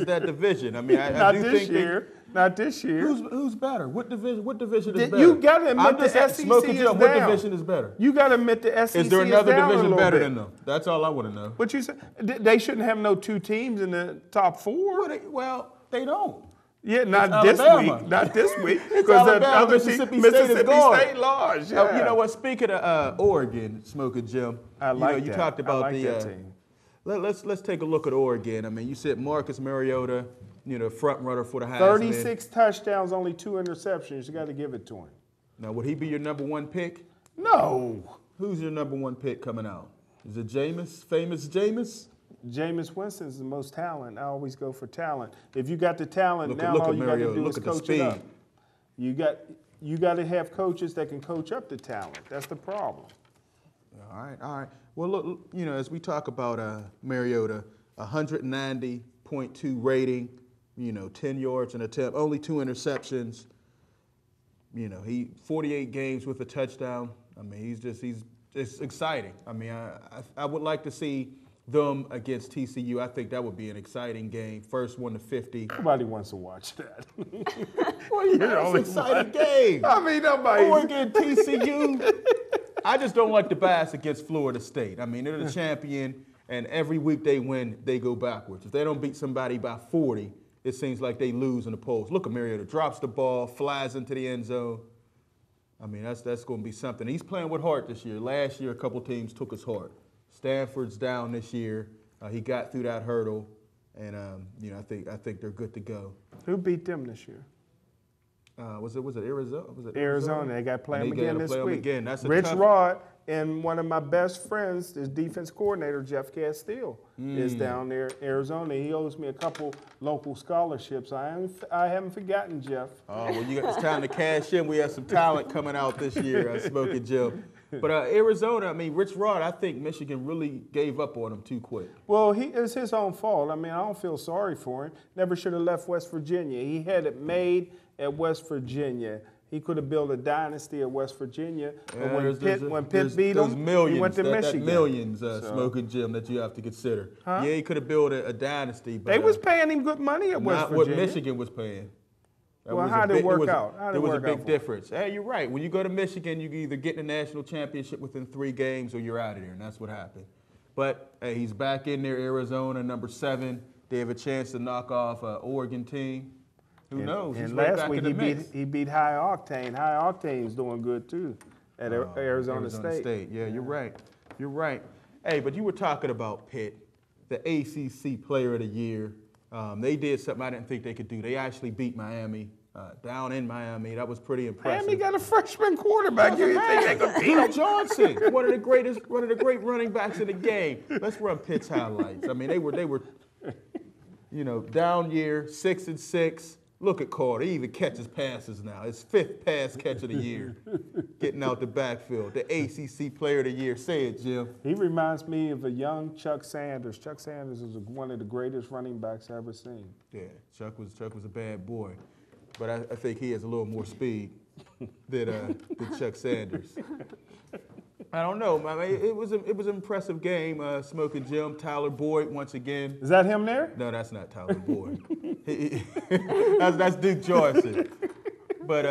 that division. I mean, Not do this think year. Not this year. Who's better? What division is better? You got to admit the SEC Smokin' is Jim, down. what division is better? You got to admit the SEC Is there another down division a better bit. than them? That's all I want to know. What you said? They shouldn't have no 2 teams in the top 4. Well, they don't. Yeah, not It's this Alabama. week. Not this week. It's Because the Alabama, other Mississippi State is gone. State lost. Yeah. You know what? Speaking of Oregon, Smokin' Jim, you talked about I like that team. Let's take a look at Oregon. I mean, you said Marcus Mariota, front runner for the Heisman. 36 touchdowns, only 2 interceptions. You got to give it to him. Now, would he be your #1 pick? No. Who's your #1 pick coming out? Is it Jameis? Famous Jameis? Jameis Winston's the most talent. I always go for talent. If you got the talent, Look all at you got to Mariota. do Look is at the coach speed. it up. You got to have coaches that can coach up the talent. That's the problem. All right. Well, look, as we talk about Mariota, 190.2 rating, 10 yards an attempt, only 2 interceptions. He 48 games with a touchdown. I mean, he's just exciting. I mean, I would like to see them against TCU. I think that would be an exciting game. First one to 50. Nobody wants to watch that. Well, it's an exciting game. I mean, nobody. Oregon, TCU. I just don't like the bias against Florida State. I mean, they're the champion, and every week they win, they go backwards. If they don't beat somebody by 40, it seems like they lose in the polls. Look at Mariota, drops the ball, flies into the end zone. I mean, that's going to be something. He's playing with heart this year. Last year, a couple teams took his heart. Stanford's down this year. He got through that hurdle, and I think they're good to go. Who beat them this year? Was it Arizona? Arizona. They got to play them again this week. That's Rich Rod and one of my best friends, his defense coordinator, Jeff Castile, is down there in Arizona. He owes me a couple local scholarships. I haven't forgotten Jeff. Oh, well, it's time to cash in. We have some talent coming out this year, Smokin' Jim. But Arizona, I mean, Rich Rod, I think Michigan really gave up on him too quick. Well, it's his own fault. I mean, I don't feel sorry for him. Never should have left West Virginia. He had it made at West Virginia. He could have built a dynasty at West Virginia. But when Pitt beat him, he went to Michigan. Millions, Smokin' Jim, that you have to consider. Huh? Yeah, he could have built a dynasty. But, they was paying him good money at West Virginia. Not what Michigan was paying. How did it work out? There was a big difference. Hey, you're right. When you go to Michigan, you either get the national championship within 3 games or you're out of there, and that's what happened. But hey, he's back in there, Arizona, number 7. They have a chance to knock off an Oregon team. Who knows? And last week he beat High Octane. High Octane's doing good too at Arizona State. Yeah, you're right. You're right. Hey, but you were talking about Pitt, the ACC Player of the Year. They did something I didn't think they could do. They actually beat Miami down in Miami. That was pretty impressive. Miami got a freshman quarterback. You didn't think they could beat him? Johnson, one of the great running backs in the game. Let's run Pitt's highlights. I mean, they were, down year, 6-6. Look at Carter. He even catches passes now. His 5th pass catch of the year, getting out the backfield. The ACC Player of the Year. Say it, Jim. He reminds me of a young Chuck Sanders. Chuck Sanders is one of the greatest running backs I've ever seen. Yeah, Chuck was a bad boy, but I think he has a little more speed than Chuck Sanders. I don't know. I mean, it was an impressive game. Smokin' Jim, Tyler Boyd once again. Is that him there? No, that's not Tyler Boyd. That's Duke Johnson. But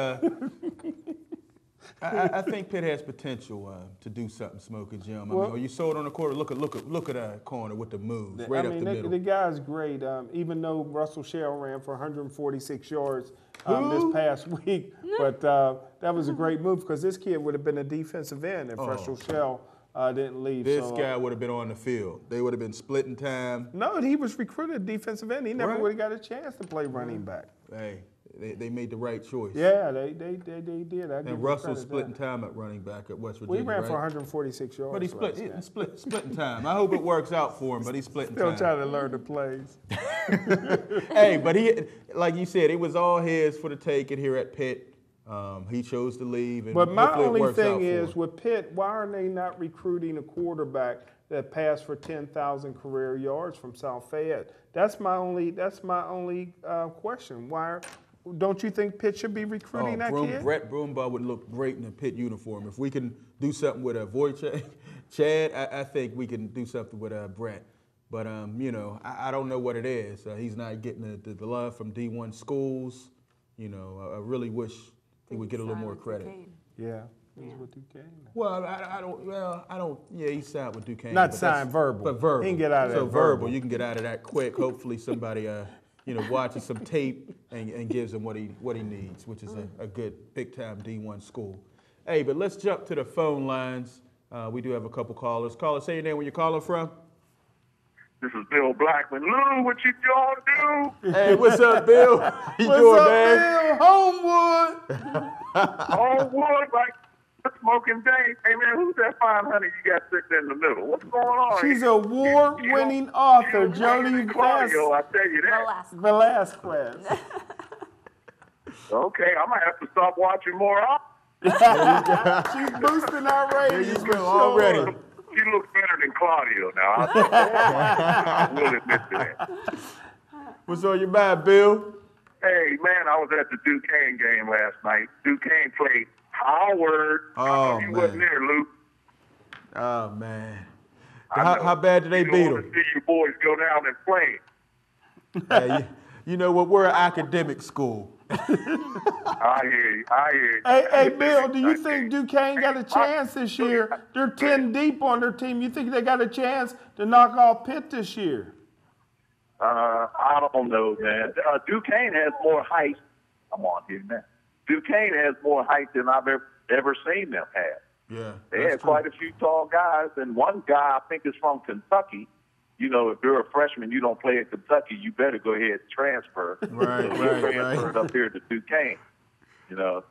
I think Pitt has potential to do something, Smokin' Jim. I mean, are you sold on the quarter? Look at that corner with the moves right up the middle. The guy's great. Even though Russell Shell ran for 146 yards this past week, but that was a great move because this kid would have been a defensive end if Russell Shell didn't leave. This guy would have been on the field. They would have been splitting time. No, he was recruited defensive end. He never would have got a chance to play running back. Hey, they made the right choice. Yeah, they did. And Russell's splitting time at running back at West Virginia. Well, he ran for 146 yards. But he's splitting time. I hope it works out for him, but he's splitting time. Still trying to learn the plays. Hey, but he, like you said, it was all his for the taking here at Pitt. He chose to leave. And but my only thing is, with Pitt, why are they not recruiting a quarterback that passed for 10,000 career yards from South Fayette? That's my only question. Why? Don't you think Pitt should be recruiting that kid? Brett Brumbaugh would look great in a Pitt uniform. If we can do something with Chad, I think we can do something with Brett. But, I don't know what it is. He's not getting the love from D1 schools. I really wish he would get a little more credit. Yeah. He's with Duquesne. Well, I don't. Yeah, he signed with Duquesne. Not signed verbal. But verbal. He can get out of that. So verbal, you can get out of that quick. Hopefully somebody, watches some tape and gives him what he needs, which is a good big-time D1 school. Hey, but let's jump to the phone lines. We do have a couple callers. Caller, say your name, where you're calling from. This is Bill Blackman. Lou, what you gonna do? Hey, what's up, Bill? How you doing, man? Bill? Homewood. Homewood, like Smokin' Dave. Hey, man, who's that fine honey you got sitting in the middle? What's going on? She's an award-winning author, Joni Claudio, I tell you that. Velasquez. Okay, I'm gonna have to stop watching more. She's boosting our ratings already. She looks better than Claudio now. I will admit to that. What's on your mind, Bill? Hey, man, I was at the Duquesne game last night. Duquesne played Howard. Oh, you wasn't there, Luke. Oh, man. How bad did they beat them? You want to see you boys go down and play. Hey, you know what? We're an academic school. I hear you. Hey, Bill, do you think Duquesne got a chance this year? They're 10 deep on their team. You think they got a chance to knock off Pitt this year? I don't know, man. Duquesne has more height. I'm on here, man. Duquesne has more height than I've ever ever seen them have. Yeah, They had quite a few tall guys, and one guy I think is from Kentucky. You know, if you're a freshman, you don't play at Kentucky, you better go ahead and transfer. Right, So right, he transferred right. up here to Duquesne. You know,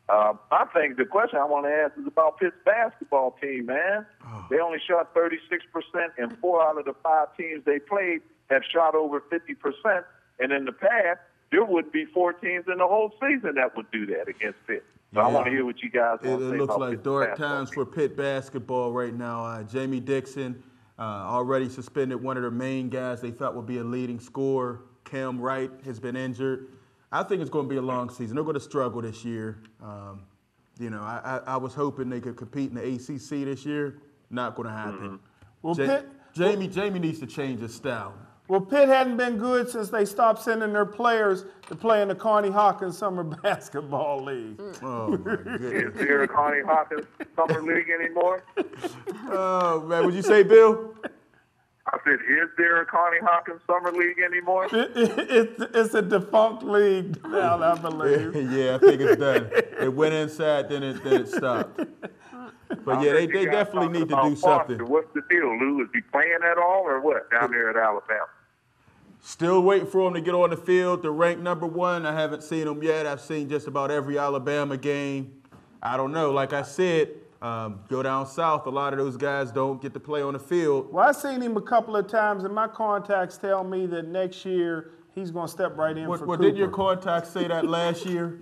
I think the question I want to ask is about Pitt's basketball team, man. Oh. They only shot 36%, and 4 out of the 5 teams they played have shot over 50%. And in the past, there would be 4 teams in the whole season that would do that against Pitt. So I want to hear what you guys It want to say looks about like Pitt's dark basketball times team. for Pitt basketball right now. Jamie Dixon already suspended one of their main guys they thought would be a leading scorer. Cam Wright has been injured. I think it's going to be a long season. They're going to struggle this year. You know, I was hoping they could compete in the ACC this year. Not going to happen. Well, Jamie needs to change his style. Well, Pitt hadn't been good since they stopped sending their players to play in the Connie Hawkins Summer Basketball League. Oh, my Is goodness. there a Connie Hawkins Summer League anymore? Oh, man. What'd you say, Bill? I said, is there a Connie Hawkins Summer League anymore? It's a defunct league now, I believe. Yeah, I think it's done. It went inside, then it stopped. But yeah, they definitely need to do something. What's the deal, Lou? Is he playing at all or what down there at Alabama? Still waiting for him to get on the field. They're ranked #1. I haven't seen him yet. I've seen just about every Alabama game. I don't know. Like I said, go down south. A lot of those guys don't get to play on the field. Well, I've seen him a couple of times, and my contacts tell me that next year he's going to step right in for Cooper. Didn't your contacts say that last year?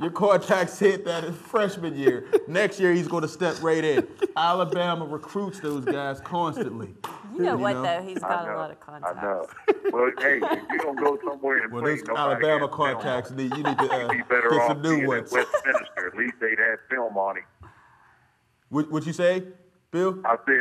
Your contacts said that in freshman year. Next year, he's going to step right in. Alabama recruits those guys constantly. You know what, though? He's got a lot of I contacts. know. Well, hey, if you don't go somewhere and Well, play, those nobody Alabama has film contacts, on you need to him. He'd be better get off some being new in ones. Westminster. At least they'd have film on him. What'd you say, Bill? I said,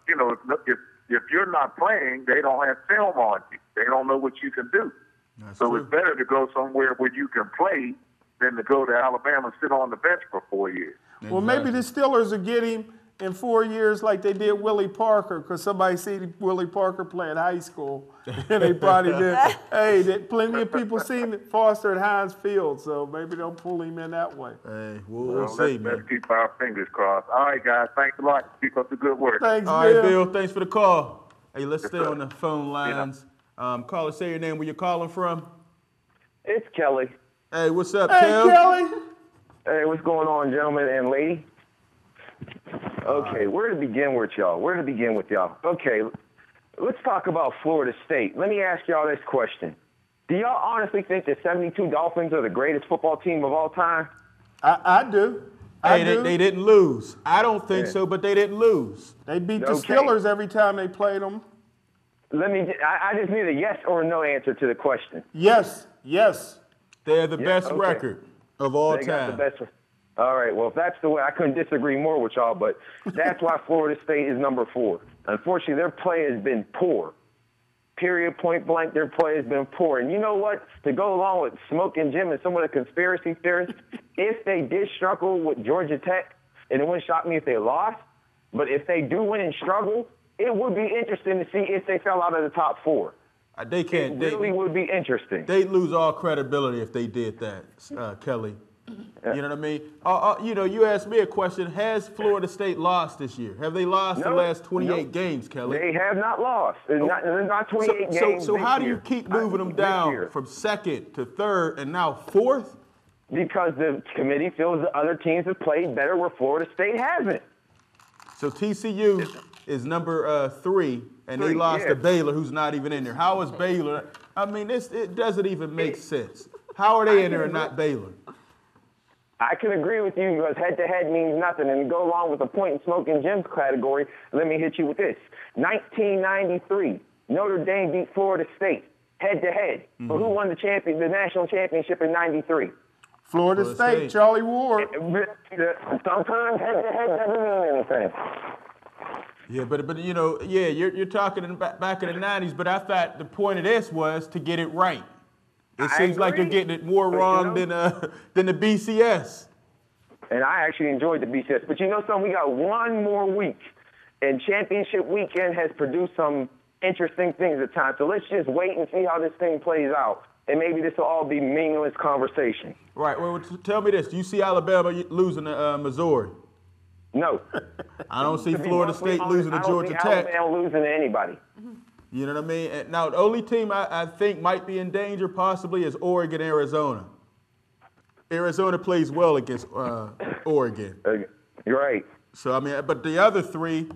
you know, if you're not playing, they don't have film on you. They don't know what you can do. That's So true. it's better to go somewhere where you can play than to go to Alabama and sit on the bench for 4 years. Well, maybe the Steelers will get him in 4 years like they did Willie Parker, because somebody seen Willie Parker play in high school. And they probably did. Hey, plenty of people seen Foster at Heinz Field, so maybe they'll pull him in that way. Hey, we'll see, man. Let's keep our fingers crossed. All right, guys. Thanks a lot. Keep up the good work. Thanks, All right, Bill. Bill, thanks for the call. Hey, let's stay sir. on the phone lines. Caller, say your name, where you're calling from. It's Kelly. Hey, what's up, Hey, Kel? Kelly. Hey, what's going on, gentlemen and lady? Okay, where to begin with y'all? Okay, let's talk about Florida State. Let me ask y'all this question. Do y'all honestly think the 72 Dolphins are the greatest football team of all time? I do. They didn't lose. I don't think so, but they didn't lose. They beat the Okay. Steelers every time they played them. I just need a yes or no answer to the question. Yes. They're the best okay. record of all They got time. the best one. All right, well, if that's the way, I couldn't disagree more with y'all, but that's why Florida State is #4. Unfortunately, their play has been poor. Period, point blank, their play has been poor. And you know what? To go along with Smokin Jim and some of the conspiracy theorists, if they did struggle with Georgia Tech, and it wouldn't shock me if they lost, but if they do win and struggle, it would be interesting to see if they fell out of the top 4. They can't. It really would be interesting. They'd lose all credibility if they did that, Kelly. You know what I mean? You know, you asked me a question. Has Florida State lost this year? Have they lost the No. last 28 Nope. games, Kelly? They have not lost. They're not 28 games. So this how do you year. keep moving them This down year. from 2nd to 3rd and now 4th? Because the committee feels the other teams have played better where Florida State hasn't. So TCU is number 3, and they 3, lost yeah. to Baylor, who's not even in there. How is Baylor? I mean, it doesn't even make sense. How are they in there and not Baylor? I can agree with you because head-to-head means nothing. And to go along with the point in Smokin Jim's category, let me hit you with this. 1993, Notre Dame beat Florida State head-to-head. But who won the national championship in 93? Florida State, Charlie Ward. Sometimes head-to-head doesn't mean anything. Yeah, but you know, yeah, you're talking back in the 90s, but I thought the point of this was to get it right. It seems like you're getting it more wrong than the BCS. And I actually enjoyed the BCS. But you know something? We got one more week. And championship weekend has produced some interesting things at times. So let's just wait and see how this thing plays out. and maybe this will all be meaningless conversation. Right. Well, tell me this. Do you see Alabama losing to Missouri? No. I don't see To be Florida bluntly State honest, losing to Georgia I don't Tech. see Alabama losing to anybody. You know what I mean? And now, the only team I think might be in danger possibly is Oregon, Arizona. Arizona plays well against Oregon. You're right. So, I mean, but the other three,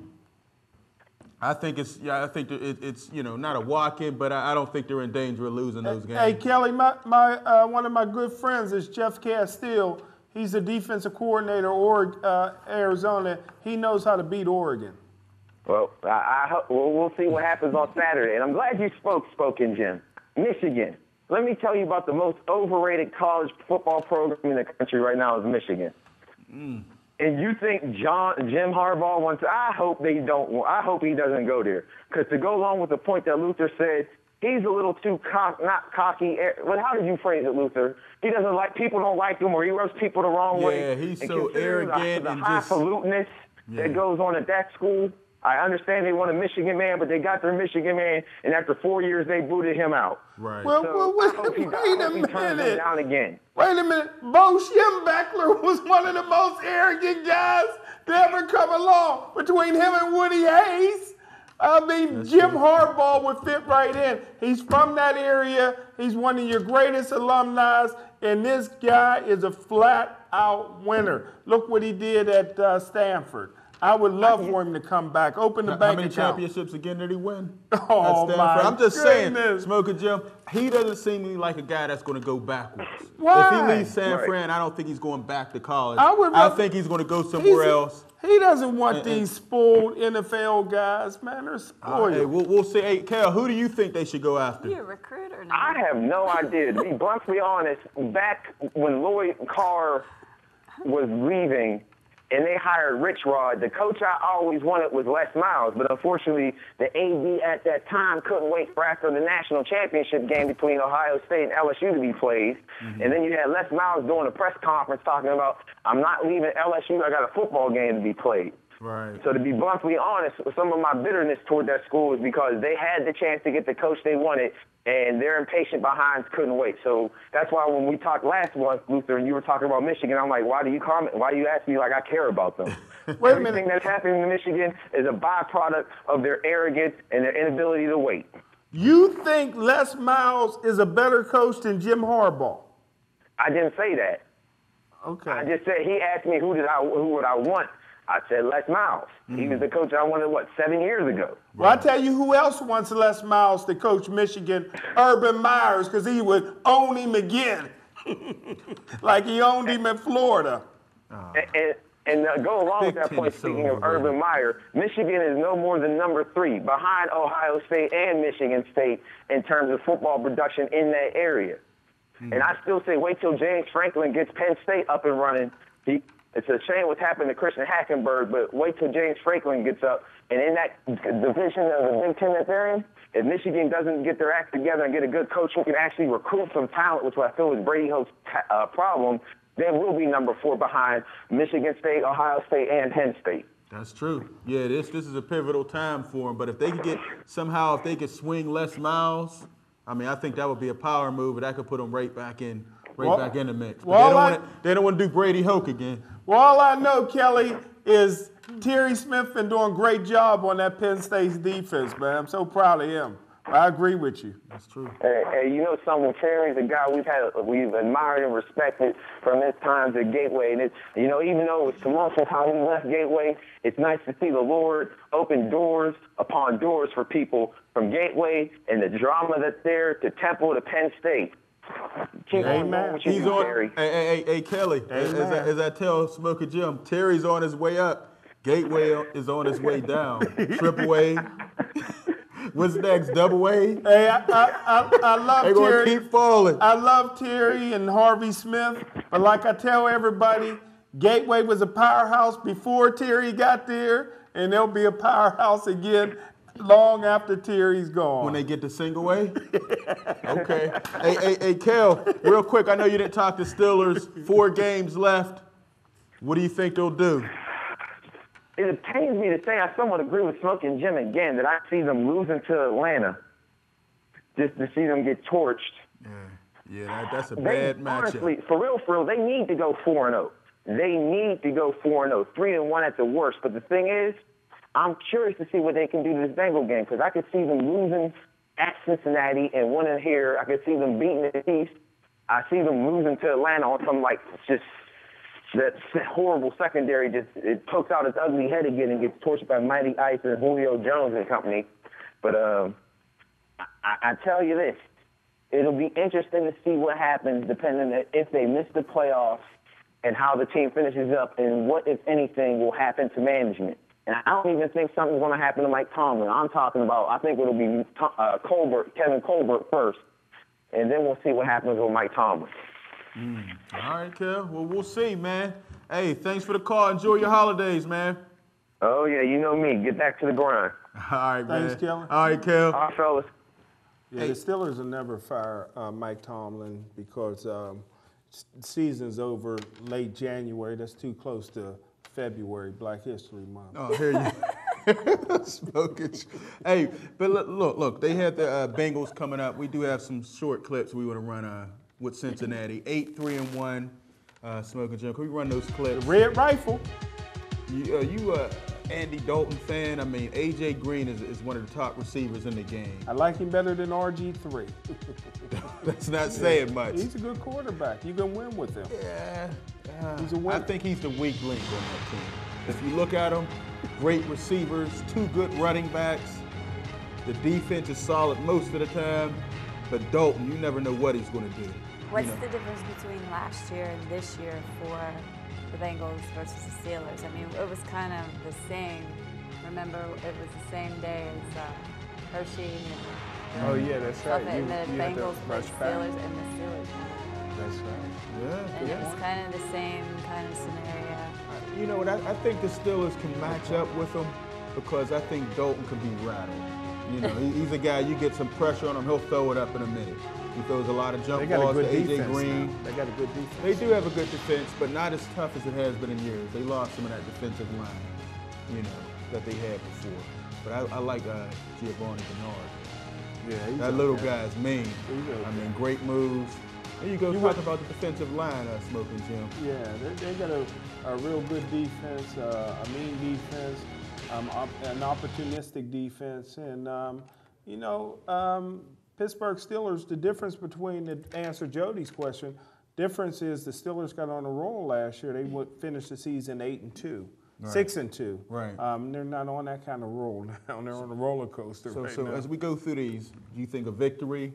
I think it's not a walk-in, but I don't think they're in danger of losing those games. Hey, Kelly, one of my good friends is Jeff Castile. He's the defensive coordinator of Arizona. He knows how to beat Oregon. Well, we'll see what happens on Saturday. And I'm glad you Smokin, Jim. Michigan. Let me tell you about the most overrated college football program in the country right now is Michigan. And you think Jim Harbaugh wants? I hope they don't. I hope he doesn't go there. Because to go along with the point that Luther said, he's a little too not cocky. Well, how did you phrase it, Luther? He doesn't like people don't like him, or he rubs people the wrong way. Yeah, he's and so arrogant the and highfalutinous that goes on at that school. I understand they want a Michigan man, but they got their Michigan man, and after 4 years, they booted him out. Right. Well, I hope he turns him down again. Wait a minute. Bo Schembechler was one of the most arrogant guys to ever come along. Between him and Woody Hayes, I mean, Jim Harbaugh would fit right in. He's from that area. He's one of your greatest alumni, and this guy is a flat-out winner. Look what he did at Stanford. I would love for him to come back. Open the bank account. How many championships again did he win? Oh, my I'm just goodness. saying, Smokin' Jim, he doesn't seem to me like a guy that's going to go backwards. Why? If he leaves San Fran, I don't think he's going back to college. I think he's going to go somewhere else. He doesn't want these spoiled NFL guys, man. They're spoiled. Hey, we'll see. Hey, Kel, who do you think they should go after? You a recruiter now? I have no idea. To be bluntly honest, back when Lloyd Carr was leaving and they hired Rich Rod, the coach I always wanted was Les Miles, but unfortunately the AD at that time couldn't wait for after the national championship game between Ohio State and LSU to be played. And then you had Les Miles doing a press conference talking about, I'm not leaving LSU, I got a football game to be played. Right. So to be bluntly honest, some of my bitterness toward that school is because they had the chance to get the coach they wanted, and their impatient behinds couldn't wait. So that's why when we talked last month, Luther, and you were talking about Michigan, I'm like, why do you comment? Why do you ask me like I care about them? Wait a Everything minute. that's happening in Michigan is a byproduct of their arrogance and their inability to wait. You think Les Miles is a better coach than Jim Harbaugh? I didn't say that. Okay. I just said he asked me who would I want. I said Les Miles. He was the coach I wanted, 7 years ago? Well, I tell you who else wants Les Miles to coach Michigan? Urban Myers, because he would own him again, like he owned him in Florida. And go along with that point, speaking of Urban Meyer, Michigan is no more than number 3 behind Ohio State and Michigan State in terms of football production in that area. And I still say wait till James Franklin gets Penn State up and running. It's a shame what's happened to Christian Hackenberg, but wait till James Franklin gets up. And in that division of the Big Ten that they're in, if Michigan doesn't get their act together and get a good coach who can actually recruit some talent, which I feel is Brady Hoke's problem, then we'll be number 4 behind Michigan State, Ohio State, and Penn State. That's true. Yeah, this is a pivotal time for them. But if they could if they could swing Les Miles, I mean, I think that would be a power move, and that could put them right back in the mix. But they don't want to do Brady Hoke again. Well, all I know, Kelly, is Terry Smith been doing a great job on that Penn State's defense, man. I'm so proud of him. I agree with you. That's true. Hey, you know something? Terry's a guy we've admired and respected from his times at Gateway. And even though it was tumultuous how he left Gateway, it's nice to see the Lord open doors upon doors for people from Gateway and the drama that's there to Temple to Penn State. Keep on going with you, Terry. Hey, Kelly, as I tell Smokin' Jim, Terry's on his way up. Gateway is on his way down. Triple A. What's next? Double A? Hey, I love They're Terry. Gonna keep falling. I love Terry and Harvey Smith, but like I tell everybody, Gateway was a powerhouse before Terry got there, and they'll be a powerhouse again long after Terry's gone. When they get to single A? Okay. Hey, Kel, real quick, I know you didn't talk to Steelers. 4 games left. What do you think they'll do? It pains me to say I somewhat agree with Smokin' Jim again that I see them losing to Atlanta just to see them get torched. Yeah. Yeah, that's a bad matchup. Honestly, for real, they need to go 4-0. They need to go 4-0, 3-1 at the worst. But the thing is, I'm curious to see what they can do to this Bengal game because I could see them losing at Cincinnati and winning here. I could see them beating the East. I see them losing to Atlanta on some just that horrible secondary. It pokes out its ugly head again and gets torched by Mighty Ice and Julio Jones and company. But I tell you this, it'll be interesting to see what happens depending on if they miss the playoffs and how the team finishes up and what, if anything, will happen to management. And I don't even think something's going to happen to Mike Tomlin. I'm talking about, I think it'll be Kevin Colbert first, and then we'll see what happens with Mike Tomlin. All right, Kev. Well, we'll see, man. Hey, thanks for the call. Enjoy your holidays, man. Oh, yeah, you know me. Get back to the grind. All right, man. Thanks, Kelly. All right, Kev. All right, fellas. Yeah, the Steelers will never fire Mike Tomlin because season's over late January. That's too close to February, Black History Month. Oh, here you Smokin. Hey, but look, they had the Bengals coming up. We do have some short clips we want to run with Cincinnati. 8-3-1, Smokin' Jim. Can we run those clips? The Red Rifle. You Andy Dalton fan? I mean, A.J. Green is one of the top receivers in the game. I like him better than RG3. That's not saying much. He's a good quarterback. You can win with him. Yeah. He's a winner. I think he's the weak link on that team. If you look at him, great receivers, 2 good running backs. The defense is solid most of the time. But Dalton, you never know what he's going to do. What's the difference between last year and this year for the Bengals versus the Steelers? I mean, it was kind of the same. Remember, it was the same day as Hershey and Oh, yeah, that's right. and the you had to Bengals rush played back. Steelers and the Steelers. That's right. Yeah. And it was kind of the same kind of scenario. You know what? I think the Steelers can match up with them because I think Dalton can be rattled. You know, he's a guy, you get some pressure on him, he'll throw it up in a minute. He throws a lot of jump They got a balls good to A.J. defense Green. now. They got a good defense. They do have a good defense, but not as tough as it has been in years. They lost some of that defensive line, you know, that they had before. But I like Giovanni Bernard. Yeah, he's That little guy's mean. okay. I mean, great moves. There you go, talk about the defensive line, Smokin' Jim. Yeah, they got a real good defense, a mean defense, an opportunistic defense. And, Pittsburgh Steelers, the difference between, to answer Jody's question, difference is the Steelers got on a roll last year. They would finish the season 8-2. Right. 6-2. Right. They're not on that kind of roll now. They're on a roller coaster right So now. as we go through these, do you think a victory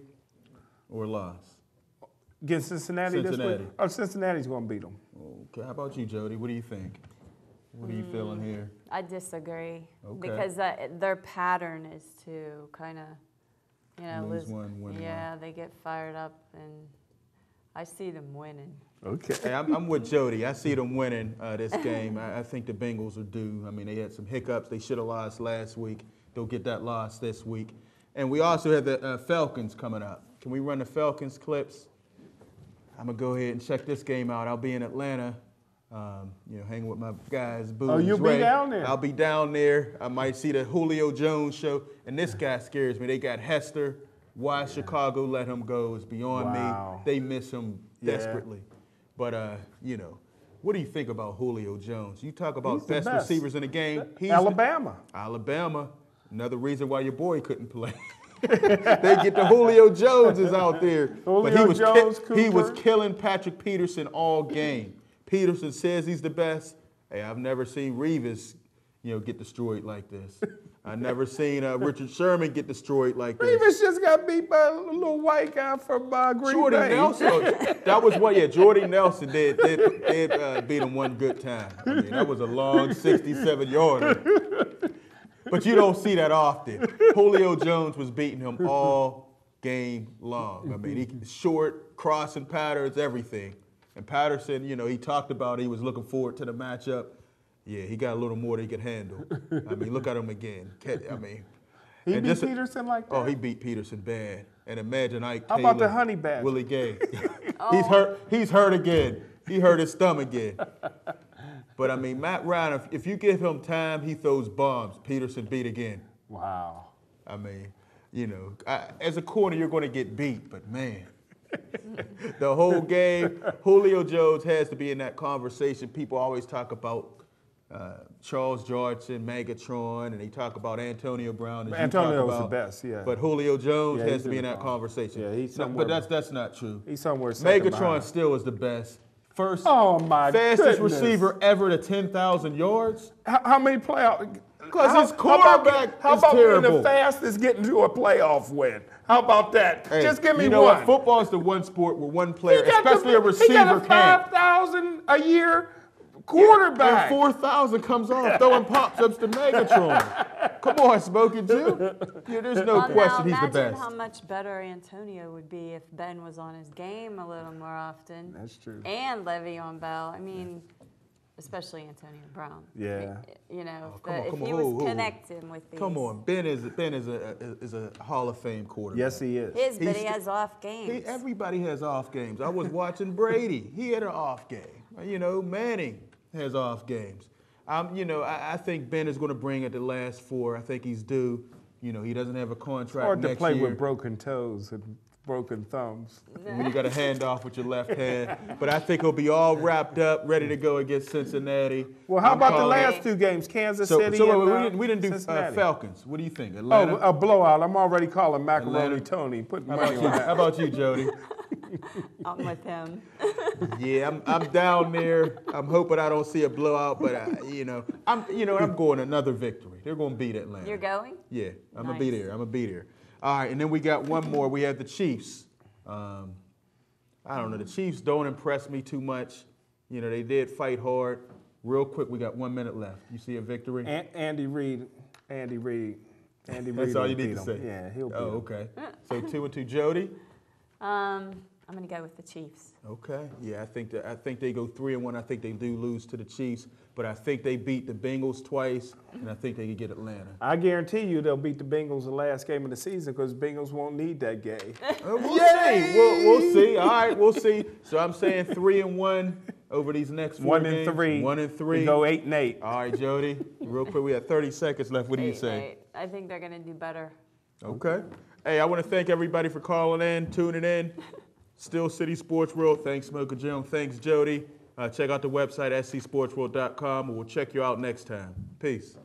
or a loss? Against Cincinnati this Cincinnati. week? Oh, Cincinnati's going to beat them. Okay, how about you, Jody? What do you think? What are you feeling here? I disagree Okay. because their pattern is to kind of, Lose one, win one. Yeah, they get fired up, and I see them winning. Okay. Hey, I'm with Jody. I see them winning this game. I think the Bengals are due. I mean, they had some hiccups. They should have lost last week. They'll get that loss this week. And we also have the Falcons coming up. Can we run the Falcons clips? I'm going to go ahead and check this game out. I'll be in Atlanta, hanging with my guys, Boo and you'll be Dre. down there? I'll be down there. I might see the Julio Jones show. And this guy scares me. They got Hester. Why Chicago let him go is beyond Wow. me. They miss him desperately. But, what do you think about Julio Jones? You talk about He's the best best. receivers in the game. Alabama. Alabama. Another reason why your boy couldn't play. They get the Julio Joneses out there. But he was killing Patrick Peterson all game. Peterson says he's the best. Hey, I've never seen Revis, get destroyed like this. I've never seen Richard Sherman get destroyed like this. Revis just got beat by a little white guy from Green Jordy Bay. Nelson. That was what, Jordy Nelson did beat him one good time. I mean, that was a long 67-yarder. But you don't see that often. Julio Jones was beating him all game long. I mean, he short, crossing patterns, everything. And Patterson, he talked about he was looking forward to the matchup. Yeah, he got a little more than he could handle. I mean, look at him again. I mean, He beat Peterson like that? Oh, he beat Peterson bad. And imagine Ike How Taylor, about the Honey Badger? Willie Gay. He's hurt again. He hurt his thumb again. But, I mean, Matt Ryan, if you give him time, he throws bombs. Peterson beat again. Wow. I mean, as a corner, you're going to get beat. But, man, The whole game. Julio Jones has to be in that conversation. People always talk about Charles Georgeson, Megatron, and they talk about Antonio Brown. Antonio's the best, yeah. But Julio Jones Yeah, has he's to be in in the that conversation. Yeah, he's No, somewhere. but that's not true. He's somewhere second Megatron behind. still is the best. Fastest goodness. receiver ever to 10,000 yards. How many playoff? Because his quarterback How is about being terrible. the fastest getting to a playoff win? How about that? Hey, Just give me you know one. what? Football is the one sport where one player, He got especially a he receiver, got a can't. 5,000 a year quarterback. And 4,000 comes off throwing pop-ups to Megatron. Come on, Smokin' Jim. Yeah, there's no Well, question now, he's the imagine best. how much better Antonio would be if Ben was on his game a little more often. That's true. And Le'Veon Bell. I mean, especially Antonio Brown. Yeah. You know, come on, if come he on. was Who? connecting with these. Come on, Ben is a Hall of Fame quarterback. Yes, he is. But he He's- has off games. Everybody has off games. I was watching Brady. He had an off game. You know, Manning has off games. I think Ben is going to bring it the last 4. I think he's due. You know, he doesn't have a contract Hard to next play year. with broken toes and broken thumbs. When you got a handoff with your left hand. But I think he'll be all wrapped up, ready to go against Cincinnati. Well, how I'm about the calling it. last 2 games? Kansas So City wait, and we didn't do Cincinnati. Falcons. What do you think? Atlanta? Oh, a blowout. I'm already calling Macaroni Atlanta. Tony. Put How money about on you? that. How about you, Jody? I'm with him. Yeah, I'm down there. I'm hoping I don't see a blowout, but I'm going another victory. They're going to beat Atlanta. You're going? Yeah, I'm Nice. gonna be there. I'm gonna be there. All right, and then we got one more. We have the Chiefs. I don't know. The Chiefs don't impress me too much. You know, they did fight hard. Real quick, we got 1 minute left. You see a victory? Andy Reid. That's all you need to say. Yeah, he'll beat Oh, him. okay. So 2-2, Jody. I'm going to go with the Chiefs. Okay. Yeah, I think they go 3-1. I think they do lose to the Chiefs, but I think they beat the Bengals twice, and I think they can get Atlanta. I guarantee you they'll beat the Bengals the last game of the season because Bengals won't need that game. We'll see. We'll see. All right, we'll see. So I'm saying 3-1 over these next 4 1 games. and 3. 1 and 3. We go 8-8. All right, Jody. Real quick, we have 30 seconds left. What do you say? I think they're going to do better. Okay. Hey, I want to thank everybody for calling in, tuning in. Still City Sports World. Thanks, Smokin' Jim. Thanks, Jody. Check out the website, scsportsworld.com, and we'll check you out next time. Peace.